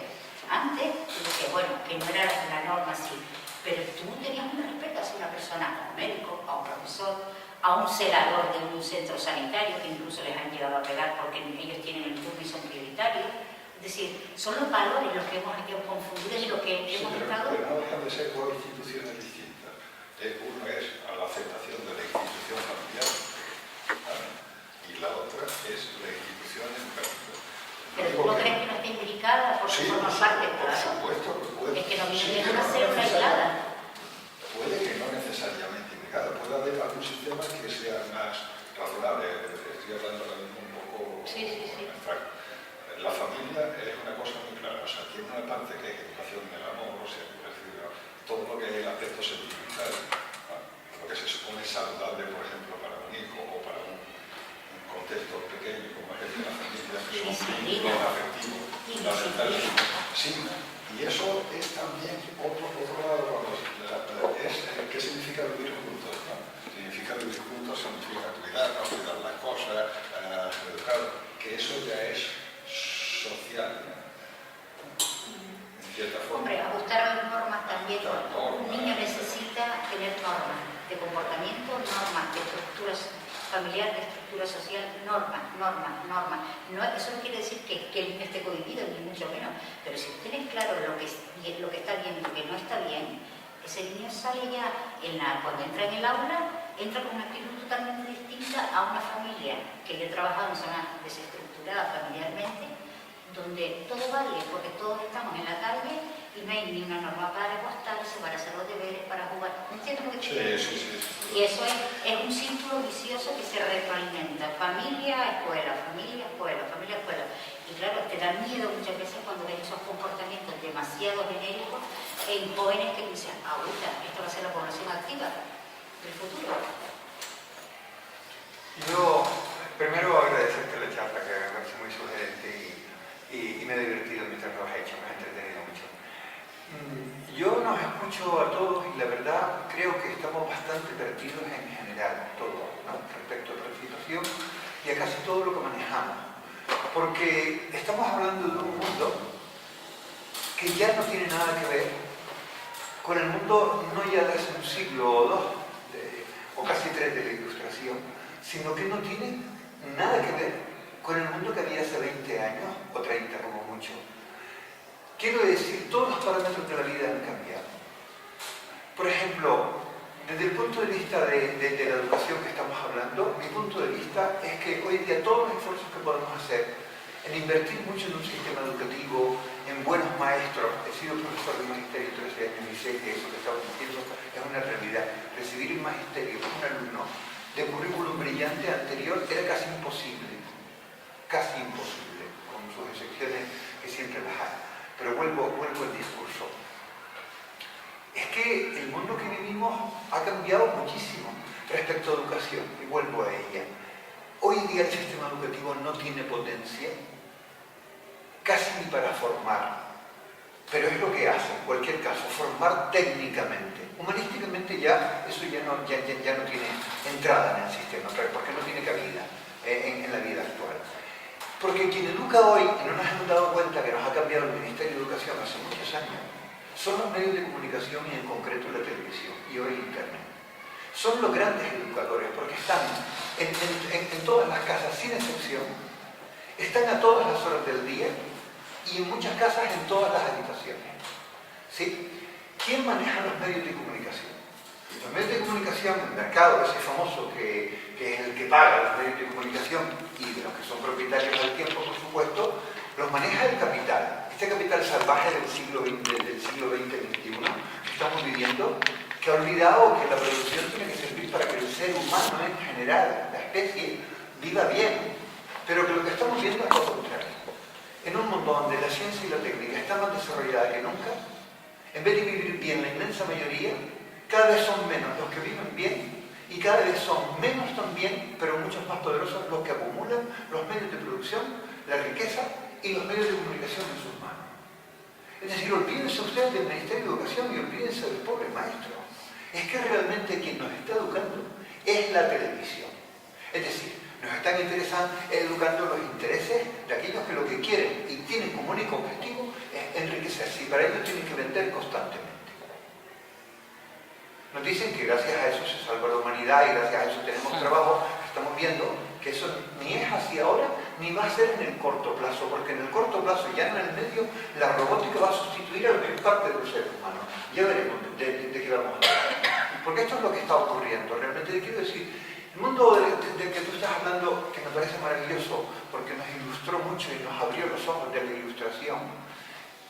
Antes, que bueno, que no era la norma así, pero tú tenías un respeto hacia una persona, a un médico, a un profesor, a un celador de un centro sanitario, que incluso les han llegado a pegar porque ellos tienen el turno y son prioritarios. Es decir, son los valores los que hemos confundido y los que hemos estado... Pero no dejan de ser dos instituciones distintas. Uno es a la aceptación de la institución familiar, ¿vale? Y la otra es la institución educativa. ¿Pero tú no crees que no esté implicada por Sí, forma parte? por supuesto que puede. Es que no Sí, viene pero a ser una aislada. Puede que no necesariamente implicada, puede haber algún sistema que sea más razonable. Estoy hablando ahora mismo un poco Sí. abstracto. La familia es una cosa muy clara, o sea, tiene una parte que es educación del amor, o sea, es decir, todo lo que es el aspecto sentimental, ¿no? Lo que se supone saludable, por ejemplo, para un hijo o para un contexto pequeño como es el de la familia, que son vínculos afectivos fundamentales. Sí, y eso es también otro lado, ¿qué significa vivir juntos? ¿No? Significa vivir juntos, significa cuidar, ¿no? Cuidar las cosas, educar, que eso ya es social, ¿no? En cierta forma. Hombre, ajustar a las normas también. Un niño necesita tener normas de comportamiento, normas de estructuras familiares, de estructura social, normas. No, eso no quiere decir que el niño esté cohibido, ni mucho menos, pero si tienes claro lo que está bien y lo que no está bien, ese niño sale ya, cuando entra en el aula, entra con una actitud totalmente distinta a una familia que yo he trabajado en zonas desestructuradas familiarmente, donde todo vale, porque todos estamos en la calle y no hay ni una norma para acostarse, para hacer los deberes, para jugar. ¿Me entiendes lo que te digo? Sí. Y eso es un círculo vicioso que se retroalimenta. Familia, escuela, familia, escuela, familia, escuela. Y claro, te da miedo muchas veces cuando ves esos comportamientos demasiado genéricos en jóvenes que dicen, ahorita, esto va a ser la población activa del futuro. Yo primero agradecerte la charla, que me parece muy sugerente y me he divertido mientras lo has hecho, me ha entretenido mucho. Yo nos escucho a todos y la verdad creo que estamos bastante perdidos en general, todos, ¿no? Respecto a la situación y a casi todo lo que manejamos. Porque estamos hablando de un mundo que ya no tiene nada que ver con el mundo no ya de hace un siglo o dos, o casi tres de la Ilustración, sino que no tiene nada que ver con el mundo que había hace 20 años o 30 como mucho. Quiero decir, todos los parámetros de la vida han cambiado. Por ejemplo, desde el punto de vista de la educación que estamos hablando, mi punto de vista es que hoy día todos los esfuerzos que podemos hacer en invertir mucho en un sistema educativo, en buenos maestros. He sido profesor de magisterio 13 años y sé que eso que estamos diciendo es una realidad. Recibir el magisterio con un alumno de currículum brillante anterior era casi imposible, con sus excepciones que siempre las hay. Pero vuelvo al discurso. Es que el mundo que vivimos ha cambiado muchísimo respecto a educación, y vuelvo a ella. Hoy día el sistema educativo no tiene potencia casi ni para formar, pero es lo que hace, en cualquier caso, formar técnicamente. Humanísticamente ya eso ya no tiene entrada en el sistema, porque no tiene cabida en la vida actual. Porque quien educa hoy, y no nos hemos dado cuenta que nos ha cambiado el Ministerio de Educación hace muchos años, son los medios de comunicación y en concreto la televisión y hoy Internet. Son los grandes educadores porque están en todas las casas, sin excepción, están a todas las horas del día y en muchas casas en todas las habitaciones. ¿Sí? ¿Quién maneja los medios de comunicación? Los medios de comunicación, el mercado, ese famoso que es el que paga los medios de comunicación y de los que son propietarios al tiempo, por supuesto, los maneja el capital. Este capital salvaje del siglo XX-XXI que estamos viviendo, que ha olvidado que la producción tiene que servir para que el ser humano en general, la especie, viva bien. Pero que lo que estamos viendo es lo contrario. En un mundo donde la ciencia y la técnica están más desarrolladas que nunca, en vez de vivir bien la inmensa mayoría, cada vez son menos los que viven bien y cada vez son menos también, pero muchos más poderosos, los que acumulan los medios de producción, la riqueza y los medios de comunicación en sus manos. Es decir, olvídense ustedes del Ministerio de Educación y olvídense del pobre maestro. Es que realmente quien nos está educando es la televisión. Es decir, nos están educando los intereses de aquellos que lo que quieren y tienen como único objetivo es enriquecerse, y para ello tienen que vender constantemente. Nos dicen que gracias a eso se salva la humanidad y gracias a eso tenemos trabajo. Estamos viendo que eso ni es así ahora, ni va a ser en el corto plazo, porque en el corto plazo, ya en el medio, la robótica va a sustituir a la mayor parte de los seres humanos. Ya veremos de qué vamos a hablar. Porque esto es lo que está ocurriendo. Realmente te quiero decir, el mundo del que tú estás hablando, que me parece maravilloso, porque nos ilustró mucho y nos abrió los ojos de la ilustración.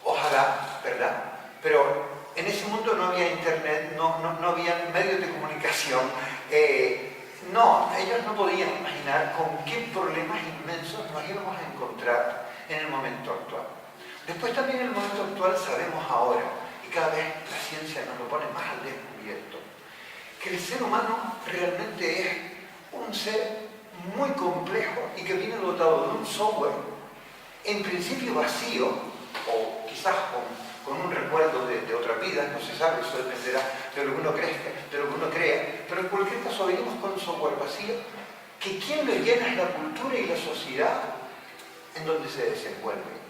Ojalá, ¿verdad? Pero en ese mundo no había internet, no había medios de comunicación. No, ellos no podían imaginar con qué problemas inmensos nos íbamos a encontrar en el momento actual. Después también en el momento actual sabemos ahora, y cada vez la ciencia nos lo pone más al descubierto, que el ser humano realmente es un ser muy complejo y que viene dotado de un software en principio vacío, o quizás con un recuerdo de otra vida, no se sabe, eso dependerá de lo que uno crea, pero en cualquier caso venimos con un software vacío que quien lo llena es la cultura y la sociedad en donde se desenvuelve.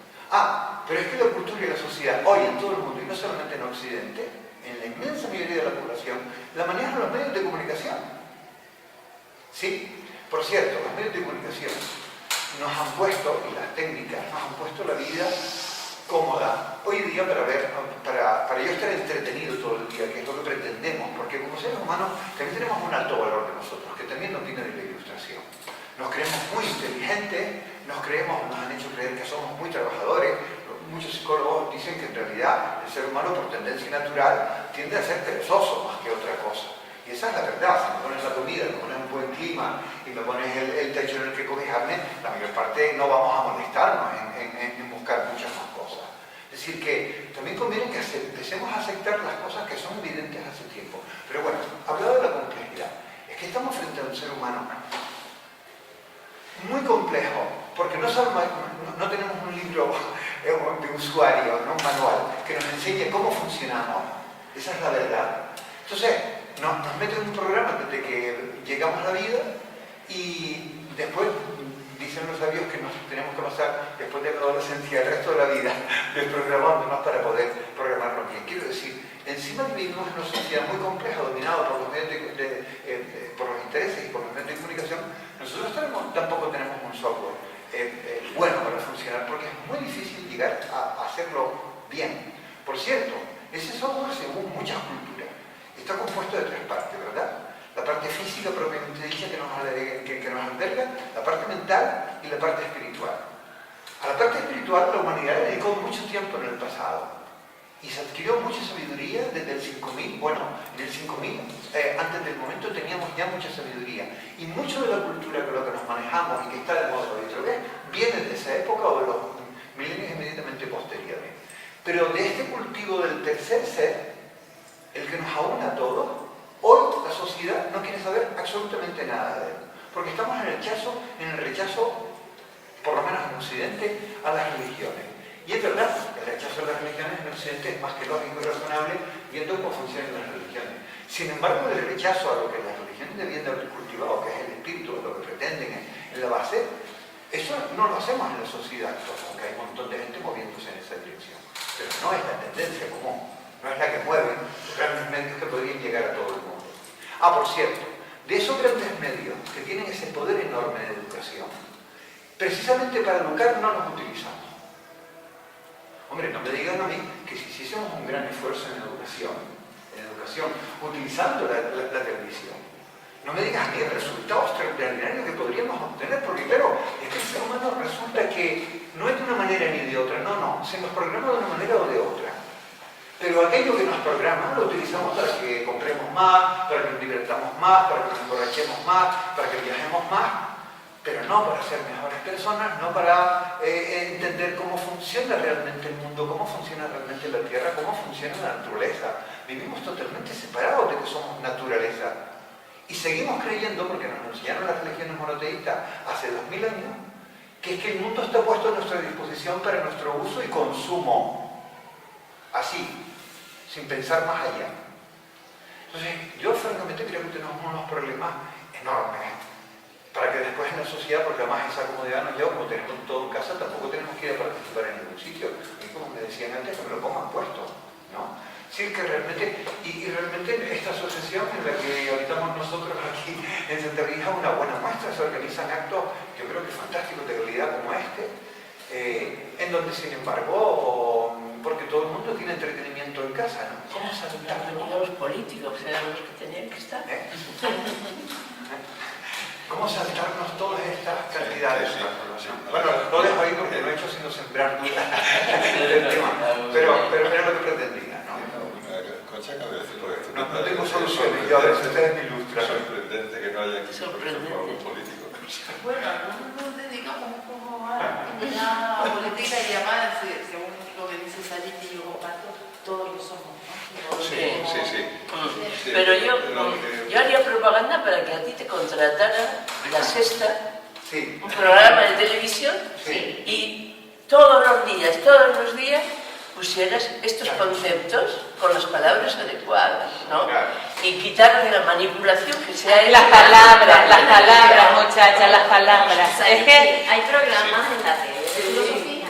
Pero es que la cultura y la sociedad hoy en todo el mundo, y no solamente en Occidente, en la inmensa mayoría de la población, la manejan los medios de comunicación. Sí, por cierto, los medios de comunicación nos han puesto, y las técnicas nos han puesto la vida cómoda hoy día para yo estar entretenido todo el día, que es lo que pretendemos, porque como seres humanos también tenemos un alto valor de nosotros, que también nos viene de la ilustración. Nos creemos muy inteligentes, nos han hecho creer que somos muy trabajadores. Muchos psicólogos dicen que en realidad el ser humano por tendencia natural tiende a ser perezoso más que otra cosa. Y esa es la verdad. Si me pones la comida, me pones un buen clima y me pones el techo en el que cobijarme, la mayor parte no vamos a molestarnos en buscar muchas más cosas. Es decir, que también conviene que empecemos a aceptar las cosas que son evidentes hace tiempo. Pero bueno, hablando de la complejidad, es que estamos frente a un ser humano muy complejo, porque no tenemos un libro de usuario, no un manual, que nos enseñe cómo funcionamos. Esa es la verdad. Entonces, nos meten en un programa desde que llegamos a la vida y después dicen los sabios que nos tenemos que pasar, después de la adolescencia, el resto de la vida desprogramándonos para poder programarnos bien. Quiero decir, encima que vivimos en una sociedad muy compleja, dominada por los medios por los intereses y por los medios de comunicación, nosotros tampoco tenemos un software bueno para funcionar, porque es muy difícil llegar a hacerlo bien. Por cierto, ese software, según muchas culturas, está compuesto de tres partes, ¿verdad? La parte física propiamente dicha que nos alberga, la parte mental y la parte espiritual. A la parte espiritual la humanidad le dedicó mucho tiempo en el pasado y se adquirió mucha sabiduría desde el 5000. Bueno, en el 5000, antes del momento, teníamos ya mucha sabiduría. Y mucho de la cultura con la que nos manejamos y que está de moda hoy otra vez, viene de esa época o de los milenios inmediatamente posteriores. Pero de este cultivo del tercer ser, el que nos aúna a todos, hoy la sociedad no quiere saber absolutamente nada de él. Porque estamos en el rechazo, por lo menos en Occidente, a las religiones. Y es verdad, el rechazo a las religiones en Occidente es más que lógico y razonable, viendo cómo funcionan las religiones. Sin embargo, el rechazo a lo que las religiones debían de haber cultivado, que es el espíritu, lo que pretenden en la base, eso no lo hacemos en la sociedad actual, aunque hay un montón de gente moviéndose en esa dirección. Pero no es la tendencia común, no es la que mueven los grandes medios que podrían llegar a todo el mundo. Por cierto, de esos grandes medios que tienen ese poder enorme de educación, precisamente para educar no los utilizamos. Hombre, no me digan a mí que si hiciésemos un gran esfuerzo en educación, utilizando la televisión, no me digas a mí el resultado extraordinario que podríamos obtener, porque claro, es que el ser humano resulta que no es de una manera ni de otra, no, se nos programa de una manera o de otra. Pero aquello que nos programa lo utilizamos para que compremos más, para que nos divertamos más, para que nos emborrachemos más, para que viajemos más, pero no para ser mejores personas, no para entender cómo funciona realmente el mundo, cómo funciona realmente la Tierra, cómo funciona la naturaleza. Vivimos totalmente separados de que somos naturaleza. Y seguimos creyendo, porque nos enseñaron las religiones monoteístas hace 2000 años, que es que el mundo está puesto a nuestra disposición para nuestro uso y consumo. Así, sin pensar más allá. Entonces, yo francamente creo que tenemos unos problemas enormes para que después en la sociedad, porque además esa comodidad nos lleva, como tenemos todo en casa, tampoco tenemos que ir a participar en ningún sitio. Y como me decían antes, que me lo pongan puesto, ¿no? Sí, que realmente, y realmente esta asociación en la que habitamos nosotros aquí en Santa Rita es una buena muestra. Se organizan actos, yo creo que fantásticos, de calidad como este, en donde sin embargo, porque todo el mundo tiene entretenimiento en casa, ¿no? ¿Cómo saltarnos? Los políticos eran los que tenían que estar. ¿Cómo saltarnos todas estas cantidades? Sí, sí. Bueno, lo dejo ahí porque no he hecho sino sembrar dudas del tema, pero era lo que pretendía, ¿no? Concha acaba de decirlo de esto. No tengo soluciones, yo a ver si ustedes me ilustran. Sorprendente que no haya aquí, por ejemplo, un político. Bueno, algunos nos dedicamos un poco a la política y además, según lo que dice Salit, y yo comparto, todos lo somos, ¿no? Sí. Pero yo haría propaganda para que a ti te contratara La Sexta, un programa de televisión, y todos los días pusieras estos conceptos con las palabras adecuadas, ¿no? Y quitar la manipulación que sea... Las palabras, muchachas, las palabras. Es que hay programas en la tele de filosofía.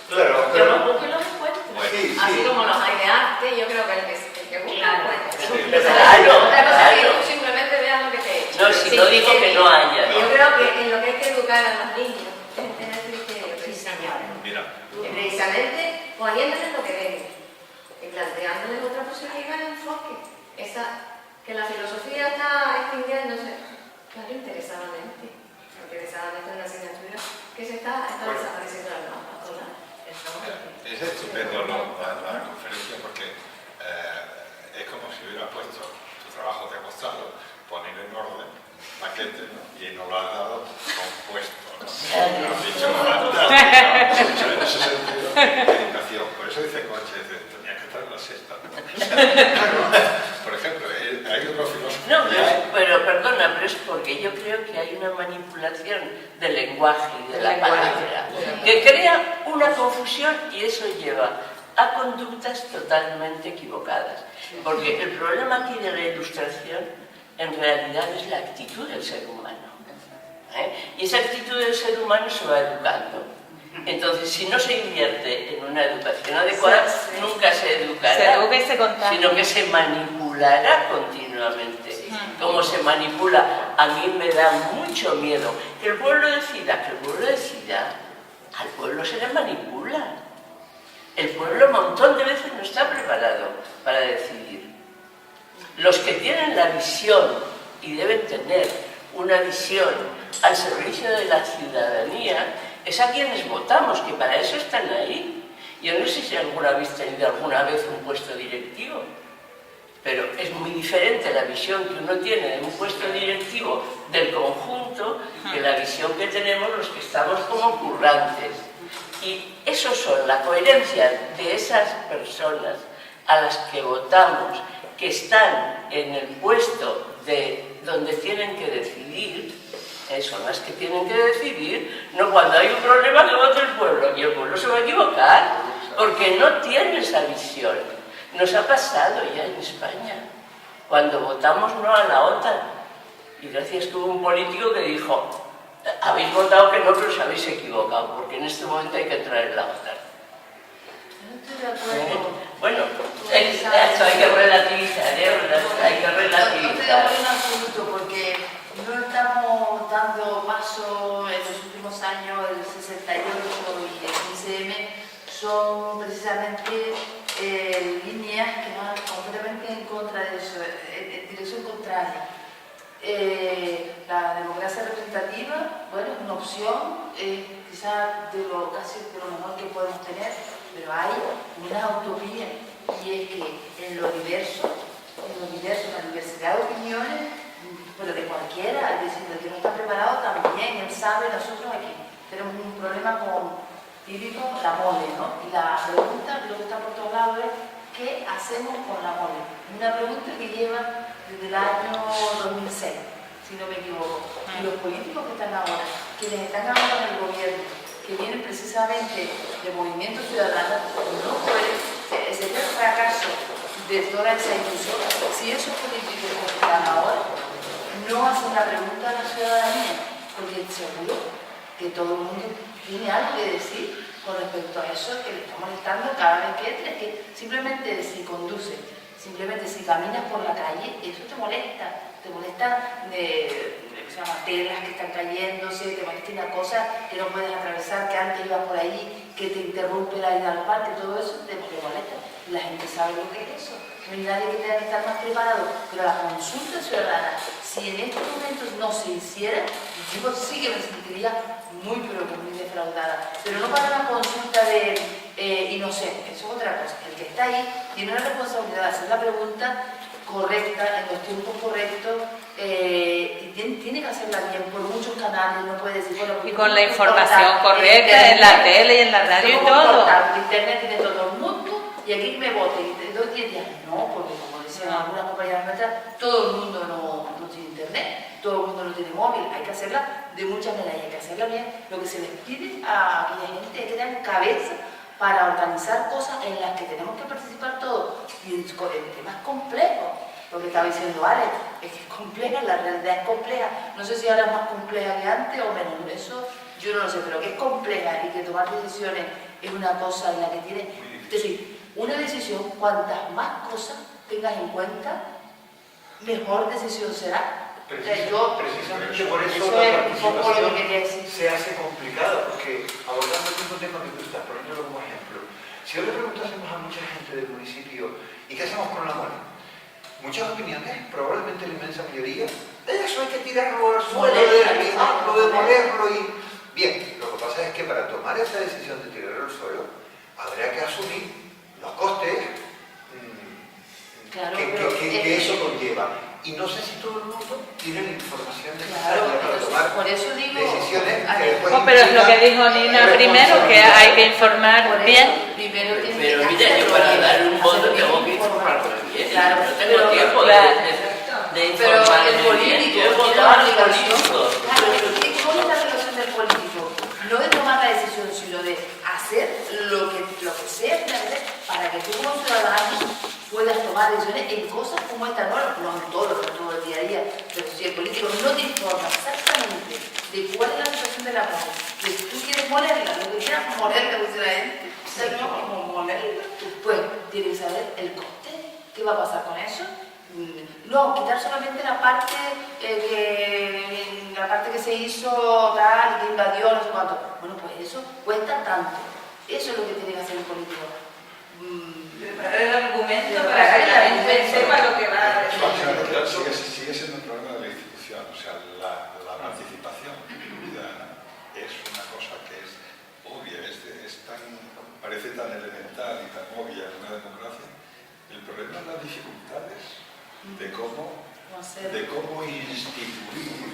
Claro, Yo no busco los encuentros. Sí, Así sí. como los hay de arte, yo creo que el que busca encuentra. Claro, Otra cosa es que claro. tú simplemente veas lo que te he hecho. No, si no digo que no haya. Yo creo que en lo que hay que educar a los niños es en tener criterio, precisamente. Mira. Precisamente poniéndoles lo que ven y planteándoles otra posibilidad de enfoque. Que la filosofía está extinguiéndose, claro, interesadamente en la asignatura, que se está desapareciendo de la escuela. Es estupendo la conferencia porque es como si hubieras puesto tu trabajo te ha costado poner en orden paquete, ¿no? Y nos lo has dado compuesto, ¿no? Lo has dicho fantástico. En ese sentido, educación. Por eso dice Concha, tenía que estar en La Sexta, ¿no? Por ejemplo, hay otro filósofo. No, pero perdona, pero es porque yo creo que hay una manipulación del lenguaje y de la palabra que crea una confusión y eso lleva a conductas totalmente equivocadas. Porque el problema aquí de la ilustración en realidad es la actitud del ser humano. Y esa actitud del ser humano se va educando. Entonces, si no se invierte en una educación adecuada, nunca se educará, se educa y se contagia, sino que se manipulará continuamente. Como se manipula, a mí me da mucho miedo que el pueblo decida, al pueblo se le manipula. El pueblo un montón de veces no está preparado para decidir. Los que tienen la visión y deben tener una visión al servicio de la ciudadanía es a quienes votamos, que para eso están ahí. Yo no sé si alguna vez tenido alguna vez un puesto directivo, pero es muy diferente la visión que uno tiene de un puesto directivo del conjunto que la visión que tenemos los que estamos como currantes. Y eso son la coherencia de esas personas a las que votamos, que están en el puesto de donde tienen que decidir, son las que tienen que decidir, no cuando hay un problema que vote el pueblo, y el pueblo se va a equivocar, porque no tiene esa visión. Nos ha pasado ya en España, cuando votamos no a la OTAN, y gracias que hubo un político que dijo, habéis votado que no, pero os habéis equivocado, porque en este momento hay que entrar en la OTAN. Bueno, eso hay que relativizar, hay que relativizar. No estoy de acuerdo en absoluto, porque no estamos dando paso en los últimos años, el 68 y el 15M, son precisamente líneas que van completamente en contra de eso, en dirección contraria. La democracia representativa, bueno, es una opción, quizás casi de lo mejor que podemos tener, pero hay una utopía, y es que en lo diverso, la diversidad de opiniones, pero de cualquiera, es decir, el que no está preparado también, él sabe, nosotros aquí tenemos un problema típico, la mole, ¿no? Y la pregunta, lo que está por todos lados es, ¿qué hacemos con la mole? Una pregunta que lleva desde el año 2006, si no me equivoco. Y los políticos que están ahora, quienes están ahora en el gobierno, precisamente de Movimiento Ciudadano no puede, sería el fracaso de toda esa inclusión si esos políticos que están ahora no hacen la pregunta a la ciudadanía, porque seguro que todo el mundo tiene algo que decir con respecto a eso que le está molestando cada vez que entra. Es que simplemente si conduces, simplemente si caminas por la calle, eso te molesta se llama telas que están cayéndose, te molesta una cosa que no puedes atravesar, que antes ibas por ahí, que te interrumpe la ida al parque, todo eso te molesta. La gente sabe lo que es eso. No hay nadie que tenga que estar más preparado. Pero la consulta ciudadana, si en estos momentos no se hiciera, yo sí que me sentiría muy, pero que muy defraudada. Pero no para una consulta de inocente, eso es otra cosa. El que está ahí tiene la responsabilidad de hacer la pregunta correcta, en los tiempos correctos, y tiene que hacerla bien por muchos canales, no puede decir, bueno, y con la información correcta en la tele y en la radio y todo. Internet tiene todo el mundo y aquí me voten y te doy 10 días. No, porque como decían algunas compañeras nuestras, todo el mundo no tiene internet, todo el mundo no tiene móvil, hay que hacerla de muchas maneras, hay que hacerla bien. Lo que se les pide a aquella gente es que tengan cabeza para organizar cosas en las que tenemos que participar todos y en temas complejos. Lo que estaba diciendo Alex, es que es compleja, la realidad es compleja. No sé si ahora es más compleja que antes o menos, eso yo no lo sé, pero que es compleja y que tomar decisiones es una cosa en la que tiene... Es decir, una decisión, cuantas más cosas tengas en cuenta, mejor decisión será. Precisamente por eso la participación se hace complicada, porque abordando el mismo tema que tú estás, poniéndolo como ejemplo, si hoy le preguntásemos a mucha gente del municipio, ¿y qué hacemos con la mole? Muchas opiniones, probablemente la inmensa mayoría, de eso hay que tirarlo al suelo, de molerlo y... Bien, lo que pasa es que para tomar esa decisión de tirarlo al suelo, habría que asumir los costes que eso conlleva. Y no sé si todo el mundo tiene la información necesaria para tomar por eso digo, decisiones que después... No, pero es lo que dijo Nina primero, que hay que informar bien. Pero mira, yo para dar un voto tengo que informar bien. Claro, no tengo tiempo de informar el político bien. tiene la obligación. Claro, pero ¿cuál es la relación del político? No de tomar la decisión, sino de hacer lo que sea para que tú como ciudadano puedas tomar decisiones en cosas como esta, no en todo el día a día, pero si el político no te informa exactamente de cuál es la situación de la mole, que tú quieres molerla, lo que quieras molerla, dice la gente, ¿sabes cómo molerla? Pues tienes que saber el coste, ¿qué va a pasar con eso? No, quitar solamente la parte que se hizo tal, que invadió, no sé cuánto. Bueno, pues eso cuesta tanto. Eso es lo que tiene que hacer el político. Preparar el argumento para que la gente sepa lo que va a decir. Sigue siendo un problema de la institución. O sea, la participación ciudadana es una cosa que es obvia, parece tan elemental y tan obvia en una democracia. El problema es las dificultades de cómo instituir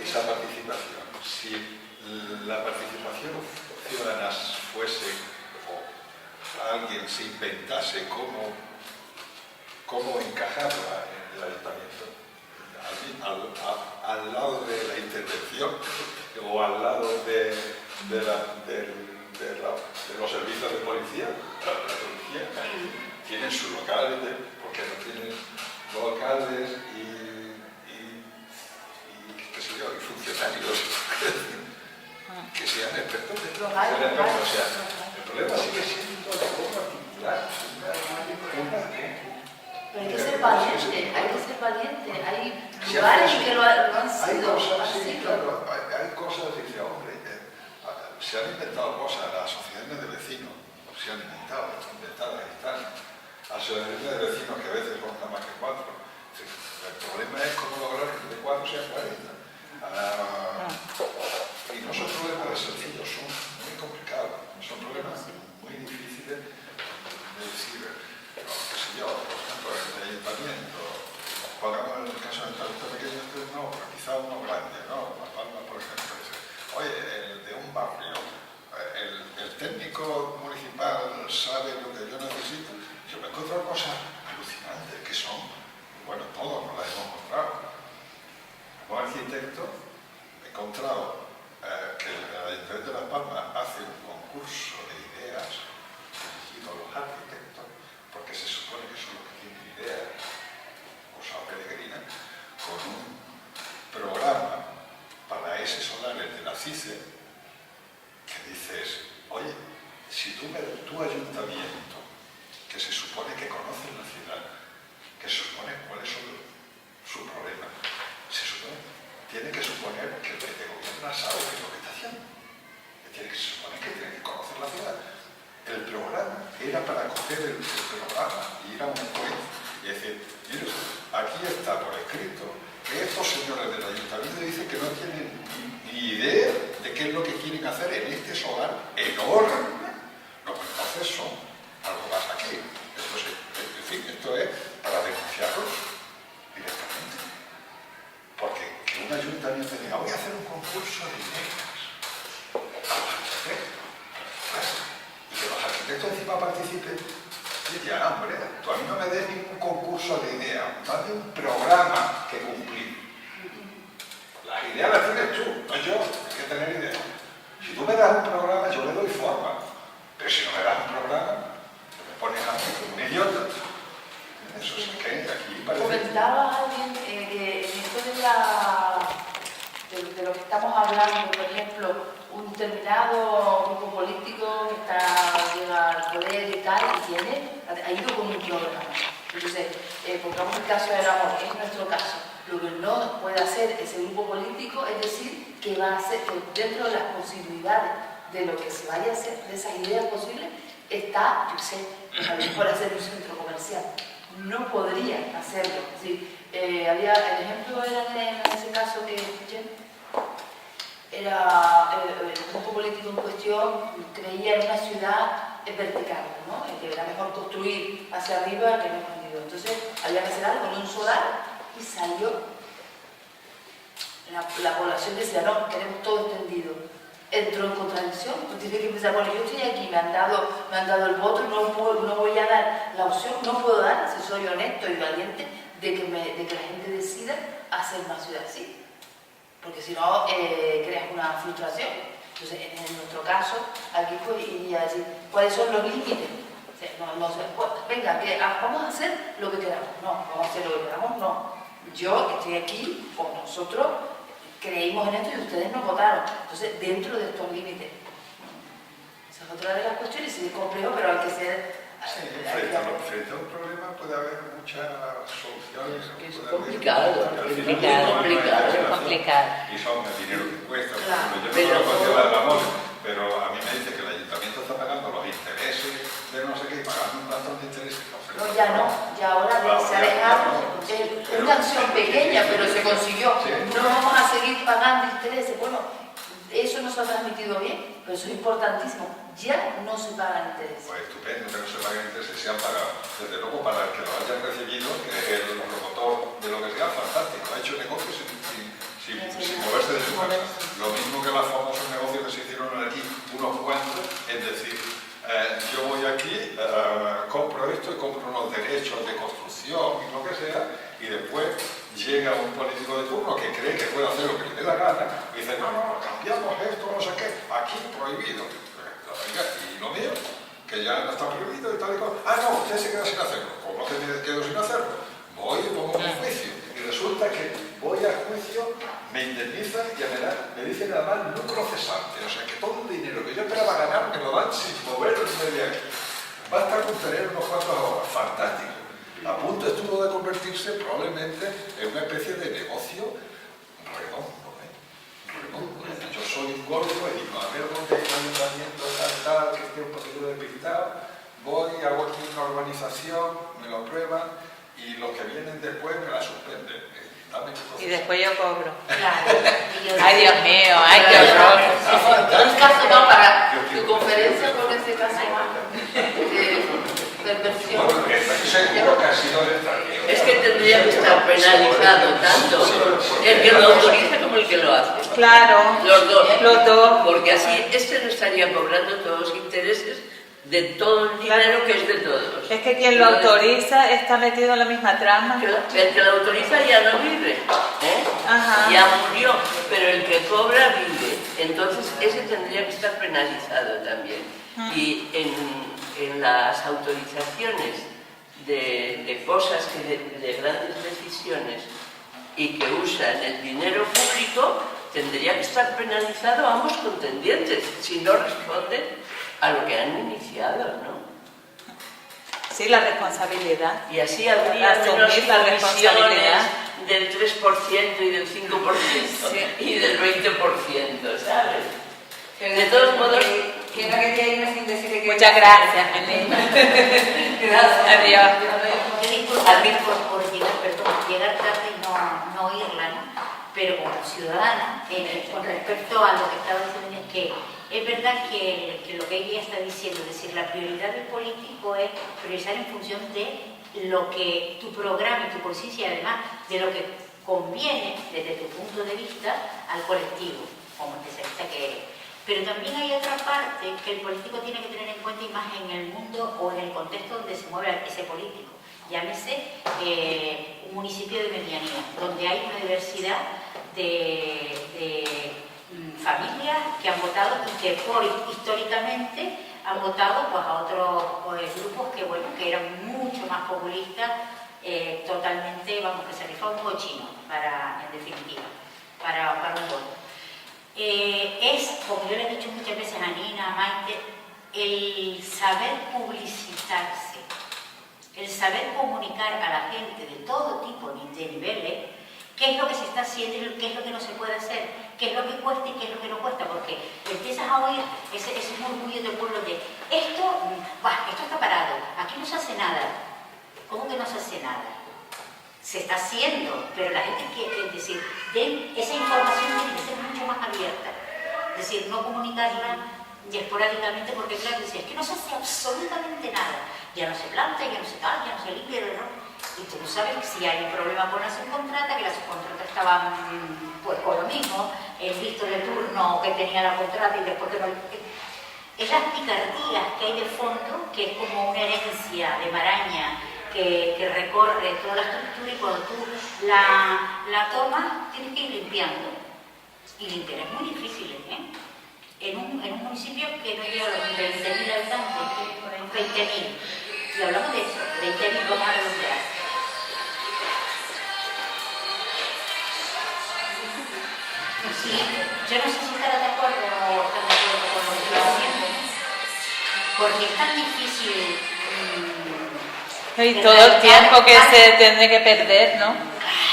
esa participación. Si la participación ciudadana fuese, o alguien se inventase cómo encajarla en el ayuntamiento, al lado de la intervención o al lado de los servicios de policía. La policía tienen sus locales, porque no tienen locales y qué sé yo, y funcionarios que sean expertos de todo. O sea, el problema sigue siendo de cómo articular pero hay que ser valiente, hay lugares que lo han sido. Hay cosas, dice, hombre, se han inventado cosas, las asociaciones de vecinos se han inventado, inventadas y están. Asociaciones de vecinos que a veces son nada más que 4. El problema es cómo lograr que de 4 sean 40. Y no son problemas sencillos, son muy complicados, son problemas muy difíciles de decir, qué sé yo, por ejemplo, en el ayuntamiento, pongamos el caso de ayuntamiento pequeño, no, pero quizá uno grande, ¿no? La Palma, por ejemplo, dice, oye, el de un barrio, el técnico municipal sabe lo que yo necesito. Yo me he encontrado cosas alucinantes que son, bueno, todos nos las hemos encontrado. Como arquitecto, he encontrado que el Ayuntamiento de Las Palmas hace un tu ayuntamiento, que se supone que conoce la ciudad, que se supone cuáles son sus problemas, tiene que suponer que el que te gobierna sabe qué es lo que está haciendo. Se supone que tiene que conocer la ciudad. El programa era para coger el programa y ir a un juez y decir, mire, aquí está por escrito que estos señores del ayuntamiento dicen que no tienen ni idea de qué es lo que quieren hacer en este solar enorme. No, pues entonces son algo más aquí. En fin, esto es para denunciarlos directamente. Porque que un ayuntamiento diga, voy a hacer un concurso de ideas a los arquitectos. Y que los arquitectos encima participen. Y ya, hombre, tú a mí no me des ningún concurso de ideas, dame un programa que cumplir. Las ideas las tienes tú, no yo, hay que tener ideas. Si tú me das un programa, yo le doy forma. Pero si no me das un programa, me pones a mí como un idiota. Eso es que aquí parece... Comentaba alguien que en esto de lo que estamos hablando, por ejemplo, un determinado grupo político que llega al poder y tal, y ha ido con un programa. Entonces, pongamos el caso del amor, es nuestro caso. Lo que no puede hacer ese grupo político es decir que va a hacer, que dentro de las posibilidades de lo que se vaya a hacer, de esas ideas posibles, está, yo sé, a lo mejor hacer un centro comercial. No podría hacerlo. Es decir, el ejemplo era en ese caso que escuché, era el grupo político en cuestión creía en una ciudad vertical, ¿no? Que era mejor construir hacia arriba que mejor hundido. Entonces había que hacer algo en un solar y salió. La población decía, no, queremos todo extendido. Entró en contradicción, pues tiene que pensar, bueno, yo estoy aquí, me han dado el voto, no voy a dar la opción, no puedo dar, si soy honesto y valiente, de que la gente decida hacer una ciudad así. Porque si no, creas una frustración. Entonces, en nuestro caso, aquí pues iría a decir, ¿cuáles son los límites? O sea, venga, vamos a hacer lo que queramos. No, vamos a hacer lo que queramos, no. Yo estoy aquí, o nosotros creímos en esto y ustedes nos votaron. Entonces, dentro de estos límites. Esa es otra de las cuestiones, sí es complejo, pero hay que ser... Sí, frente a un problema puede haber muchas soluciones. Es complicado, es complicado. Y son el dinero que cuesta. Claro, yo no conozco la amor, pero a mí me dice que el ayuntamiento está pagando los intereses de no sé qué, pagando un montón de intereses. No, ya no, ya ahora se ha dejado una acción pequeña, pero se consiguió. No vamos a seguir pagando intereses. Bueno, eso nos ha transmitido bien, pero eso es importantísimo. Ya no se pagan intereses. Pues estupendo que no se paguen intereses, se han pagado. Desde luego, para el que lo hayan recibido, que es el promotor de lo que sea, fantástico. Ha hecho negocios sin moverse de su casa. Lo mismo que los famosos negocios que se hicieron aquí, unos cuantos, es decir, yo voy aquí, compro esto y compro unos derechos de construcción y lo que sea, y después llega un político de turno que cree que puede hacer lo que le dé la gana y dice, no, cambiamos esto, no sé qué, aquí prohibido. Y lo mío, que ya no está prohibido y tal y cual. No, usted se queda sin hacerlo. ¿Cómo que me quedo sin hacerlo? Voy y pongo un juicio. Y resulta que voy al juicio, me indemnizan y me dicen además lucro cesante. O sea que todo el dinero que yo esperaba ganar me lo dan sin moverme de aquí. Basta con tener unos cuantos ahorros. Fantástico. A punto estuvo de convertirse probablemente en una especie de negocio redondo. Yo soy un gordo y digo, a ver dónde hay un ayuntamiento tal, que esté un poquito despistado, voy, hago aquí una urbanización, me lo aprueban y los que vienen después me la suspenden. Y después yo cobro. Claro. Ay, Dios mío, ay, qué horror. Un caso más para tu conferencia con ese caso más de perversión. Seguro que ha sido de extranjero. Es que tendría que estar penalizado tanto el que lo autoriza como el que lo hace. Claro, los dos. Porque así no estaría cobrando todos los intereses de todo el dinero que es de todos. Es que quien lo autoriza está metido en la misma trama. El que lo autoriza ya no vive, ya murió, pero el que cobra vive. Entonces ese tendría que estar penalizado también. Y en las autorizaciones de cosas de grandes decisiones y que usan el dinero público, tendría que estar penalizado a ambos contendientes. Si no responden, a lo que han iniciado, ¿no? Sí, la responsabilidad. Y así habría menos asumir la responsabilidad del 3% y del 5% y del 20%, ¿sabes? De todos modos... Que no quería irme sin decirle que... Muchas gracias, Elena. Gracias. Adiós. Yo disculparme por llegar tarde y no oírla, ¿no? Pero como ciudadana, con respecto a lo que estaba diciendo, es que es verdad que lo que ella está diciendo, es decir, la prioridad del político es priorizar en función de lo que tu programa y tu conciencia, además de lo que conviene desde tu punto de vista al colectivo, como especialista que eres. Pero también hay otra parte que el político tiene que tener en cuenta, y más en el mundo o en el contexto donde se mueve ese político. Llámese un municipio de medianía, donde hay una diversidad de familias que han votado y que históricamente han votado pues, a otros grupos que, bueno, que eran mucho más populistas, totalmente, vamos, que se rifaba un cochino, en definitiva, para un voto. Es, como yo le he dicho muchas veces a Nina, a Maite, el saber publicitarse, el saber comunicar a la gente de todo tipo de niveles qué es lo que se está haciendo y qué es lo que no se puede hacer, qué es lo que cuesta y qué es lo que no cuesta, porque empiezas a oír ese murmullo del pueblo de esto está parado, aquí no se hace nada. ¿Cómo que no se hace nada? Se está haciendo, pero la gente quiere decir, esa información tiene que ser mucho más abierta, es decir, no comunicarla esporádicamente, porque claro, es que no se hace absolutamente nada, ya no se planta, ya no se tal, ya no se limpia, ¿no? Y tú no sabes si hay un problema con la subcontrata, que la subcontrata estaba pues con lo mismo, el visto de turno que tenía la contrata y después que no... Es las picardías que hay de fondo, que es como una herencia de maraña que recorre toda la estructura, y cuando tú la tomas tienes que ir limpiando. Y limpiar es muy difícil, ¿eh? En un municipio que no llega a los 20.000 habitantes, 20.000. Y hablamos de eso, 20.000, vamos a redondear. Sí, yo no sé si estarás de acuerdo o estás de acuerdo con lo que estoy diciendo, porque es tan difícil. Y todo el tiempo que se tiene que perder, ¿no?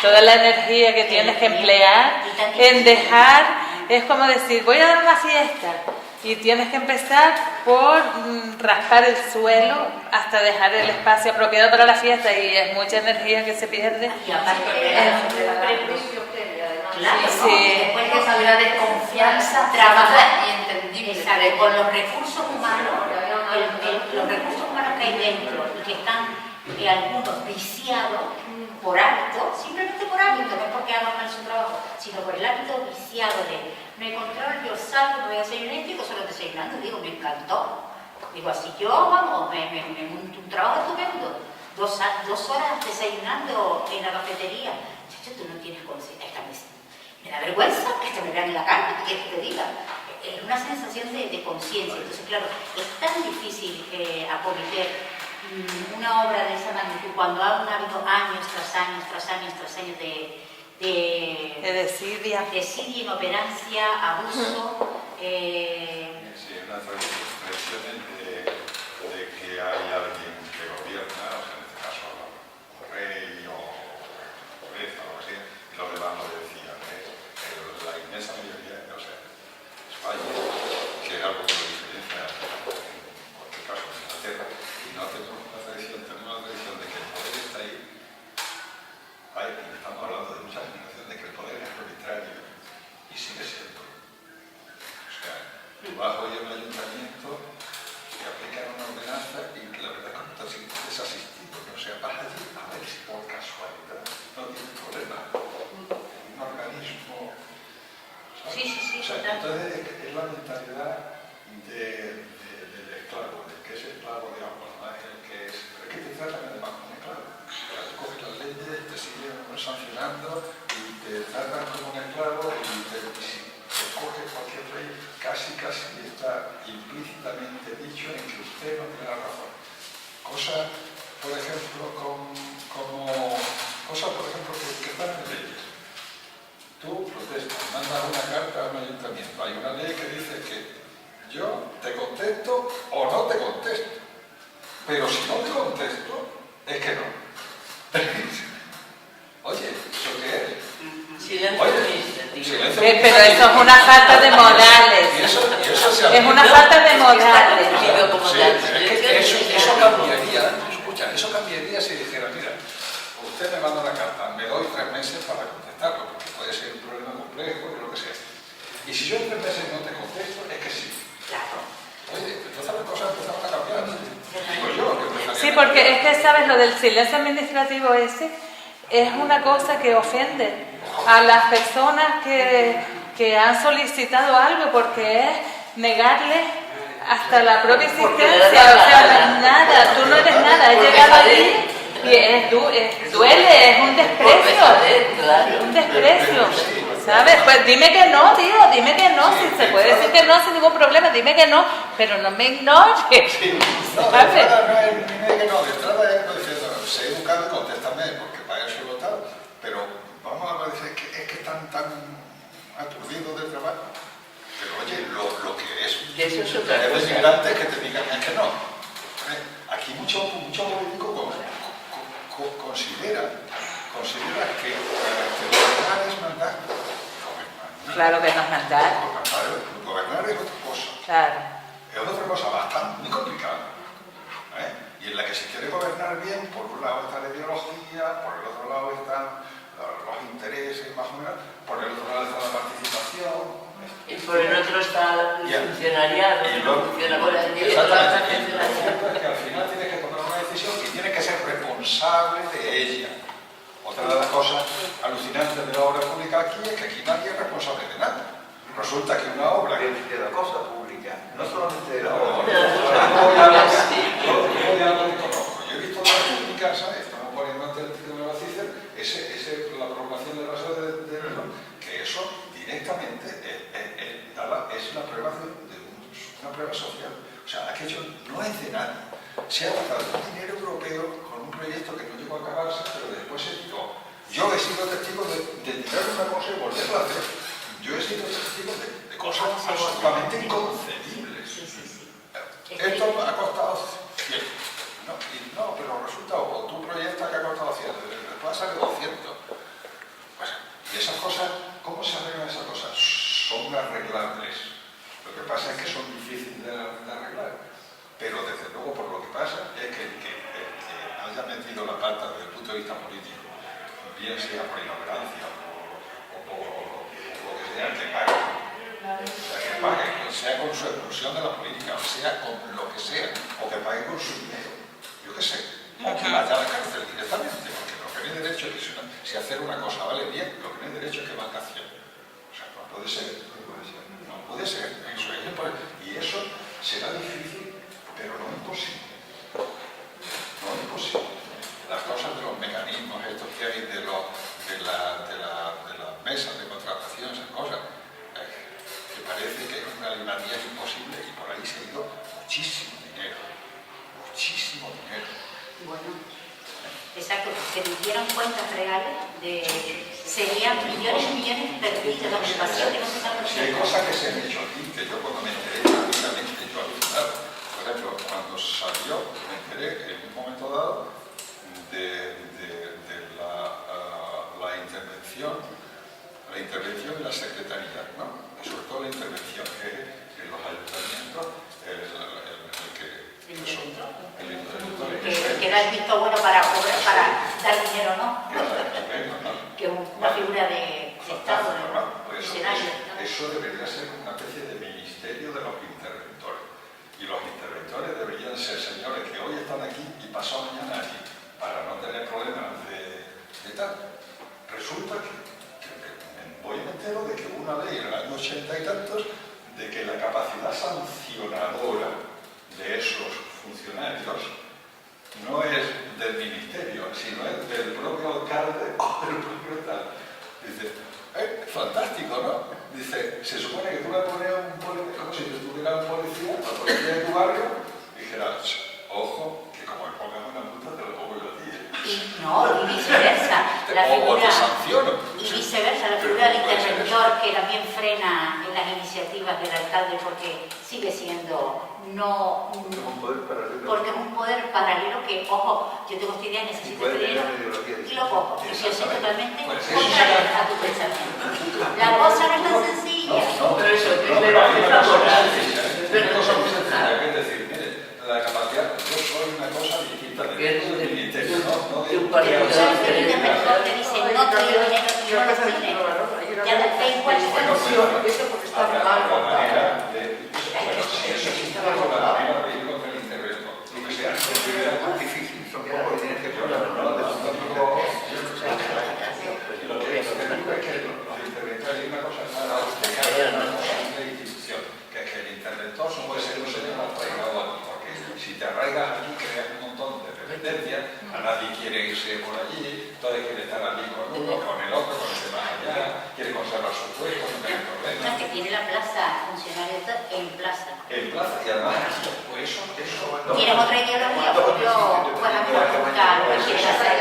Toda la energía que tienes que emplear en dejar, es como decir, voy a dar una fiesta, y tienes que empezar por raspar el suelo hasta dejar el espacio apropiado para la fiesta, y es mucha energía que se pierde. Y aparte claro, sí. Después de esa vida de confianza, trabajar y entendible. con los recursos humanos, los recursos humanos que hay dentro y que están algunos viciados por hábito, simplemente por hábito, no es porque hagan mal su trabajo, sino por el hábito viciado de me controlo, yo salgo, me voy a desayunar y digo, solo desayunando, digo, me encantó. Digo, así yo, vamos, me monto un trabajo estupendo, 2 horas desayunando en la cafetería. Chacho, tú no tienes conciencia, me da vergüenza que se me vean en la cara, ¿qué quieres que te diga? Es una sensación de conciencia. Entonces, claro, es tan difícil acometer una obra de esa magnitud cuando ha habido años tras años de desidia, inoperancia, abuso. Sí, una tradición de que hay alguien que gobierna, o sea, en este caso un rey o reza o algo así, y los demás no decían, la inmensa mayoría, o sea, España, que es algo que lo diferencia en cualquier caso en Inglaterra, y no tenemos una tradición de que el poder está ahí. Estamos hablando de muchas generaciones de que el poder es arbitrario y sigue siendo. O sea, tú vas hoy a un ayuntamiento que aplican una ordenanza y que la verdad es que es asistido. O sea, vas allí a ver si por casualidad no tiene problema. Un organismo. ¿Sabes? Sí, o sea, entonces es la mentalidad del esclavo, del que es esclavo, digamos, no es el que es. Pero es que te tratan además como esclavo. Tú coges las leyes, te siguen sancionando y te tratan como un esclavo, y si te coge cualquier ley, casi está implícitamente dicho en que usted no tiene la razón. Cosas, por ejemplo, que están en leyes. Tú protestas, mandas una carta a un ayuntamiento, hay una ley que dice que yo te contesto una falta de modales. Y eso se Es una falta de modales. Eso cambiaría, escucha, eso cambiaría si dijera, mira, usted me manda una carta, me doy 3 meses para contestarlo, porque puede ser un problema complejo y lo que sea. Y si yo en 3 meses no te contesto, es que sí. Claro. Oye, entonces las cosas empezaron a cambiar. Digo yo que empezaría Sí, a porque cambiar. es que, ¿sabes? Lo del silencio administrativo ese es una cosa que ofende a las personas que han solicitado algo, porque es negarle hasta la propia existencia. O sea, no es nada, tú no eres nada, has llegado allí y duele, es un desprecio. Un desprecio, ¿sabes? Pues dime que no, tío, dime que no, si se puede decir que no sin ningún problema, dime que no, pero no me ignores. Sí. No, de ¿Sabes? entrada no es ni que no, de entrada es no diciendo, sé educado y contéstame, porque para eso he votado, pero vamos a decir es que están tan aturdidos del trabajo. Pero oye, lo que es Eso es otra de cosa. migrantes que te digan es que no. Aquí mucho político considera que gobernar es mandar. Claro que no es mandar. Gobernar es otra cosa. Claro. Es otra cosa bastante, muy complicada. Y en la que se quiere gobernar bien, por un lado está la ideología, por el otro lado están los intereses, más o menos, por el otro lado está la participación. Y por el otro está el funcionariado, Y que luego, no funciona por el exactamente. Es que al final tienes que tomar una decisión y tienes que ser responsable de ella. Otra de las cosas alucinantes de la obra pública aquí es que aquí nadie es responsable de nada. Resulta que una obra De la cosa pública, no solamente de la No, obra. yo he visto las públicas, ¿sabes? Estamos poniendo ante el Tribunal de Justicia la prolongación del vaso de Nerón, que eso directamente es la prueba de una prueba social. O sea, aquello no es de nadie. Se ha gastado un dinero europeo con un proyecto que no llegó a acabarse, pero después se tiró. Yo he sido testigo de tirar una cosa y volverla a hacer. Yo he sido testigo de cosas absolutamente inconcebibles. Esto ha costado 100. No, pero resulta, o tú proyectas que ha costado 100, después ha salido 200. Pues, y esas cosas, ¿cómo se arreglan esas cosas? Son arreglables. Lo que pasa es que son difíciles de arreglar. Pero desde luego, por lo que pasa, es que el que haya metido la pata desde el punto de vista político, bien sea por ignorancia o por lo que sea, que pague. Que pague, sea con su expulsión de la política, o sea con lo que sea, o que pague con su dinero, yo qué sé, o que vaya a la cárcel directamente, porque lo que no hay derecho es que si hacer una cosa vale bien, lo que no hay derecho es que valga 100. O sea, no puede ser, no puede ser, eso es imposible. Y eso será difícil, pero no imposible. No imposible. Las cosas de los mecanismos estos que hay de las mesas de contratación, esas cosas, que parece que es una libertad imposible y por ahí se ha ido muchísimo dinero. Muchísimo dinero. Bueno, exacto, si dieran cuentas reales serían millones y millones perdidos de ocupación que no se están Si hay cosas que se han hecho aquí, que yo cuando me enteré, rápidamente, yo alucinado. Por ejemplo, cuando salió, me enteré en un momento dado de la intervención de la Secretaría, ¿no? Sobre todo la intervención que en los ayuntamientos, que da el visto bueno para dar dinero, ¿no? Que es una figura de Estado, de escenario. Eso debería ser una especie de ministerio de los interventores. Y los interventores deberían ser señores que hoy están aquí y pasado mañana aquí, para no tener problemas de tal. Resulta que hoy me entero de que hubo una ley en el año 80 y tantos de que la capacidad sancionadora de esos funcionarios no es del ministerio, sino es del propio alcalde o del propio tal. Dice, fantástico, ¿no? Dice, se supone que tú le pones a un policía, como si tuviera un policía, la policía de tu barrio, y dijera, ojo, que como le pongas una multa, te lo pongo yo a ti. Y viceversa. O te sanciono. Y viceversa, la figura del interventor que también frena en las iniciativas del alcalde porque sigue siendo porque es un poder paralelo que, ojo, yo tengo esta idea, necesito este dinero y lo cojo. Y yo soy totalmente contraria a tu pensamiento. La cosa no es tan sencilla. familia. Pero eso, que No, es pero hay una cosa muy laboral. sencilla, una cosa muy sencilla, que es decir, mire, la capacidad, yo soy una cosa distinta del ministerio, ¿no? De un partido Pero ¿sabes qué linda mejor te dice, no te doy dinero, no lo tienes? Ya da igual si Bueno, está Eso porque está habrá mal una montado. manera de, bueno, si eso existe, la manera de ir contra el intervento, lo que sea. Es difícil, son pocos, tienes que poner, ¿no? Lo que digo es que los interventores, hay una cosa clara, de institución, que es que el interventor no puede ser un señor arraigado aquí, porque si te arraigas aquí creas un montón de dependencias, a nadie quiere irse por allí, todos quieren estar allí con uno, con el otro, con el de más allá, quiere conservar su puesto, no tiene No, problema. es que tiene la plaza, funcionario en plaza. En plaza y además, pues eso ¿Tienes otra ideología? Pues yo, pues a mí me gusta, no me quiere hacer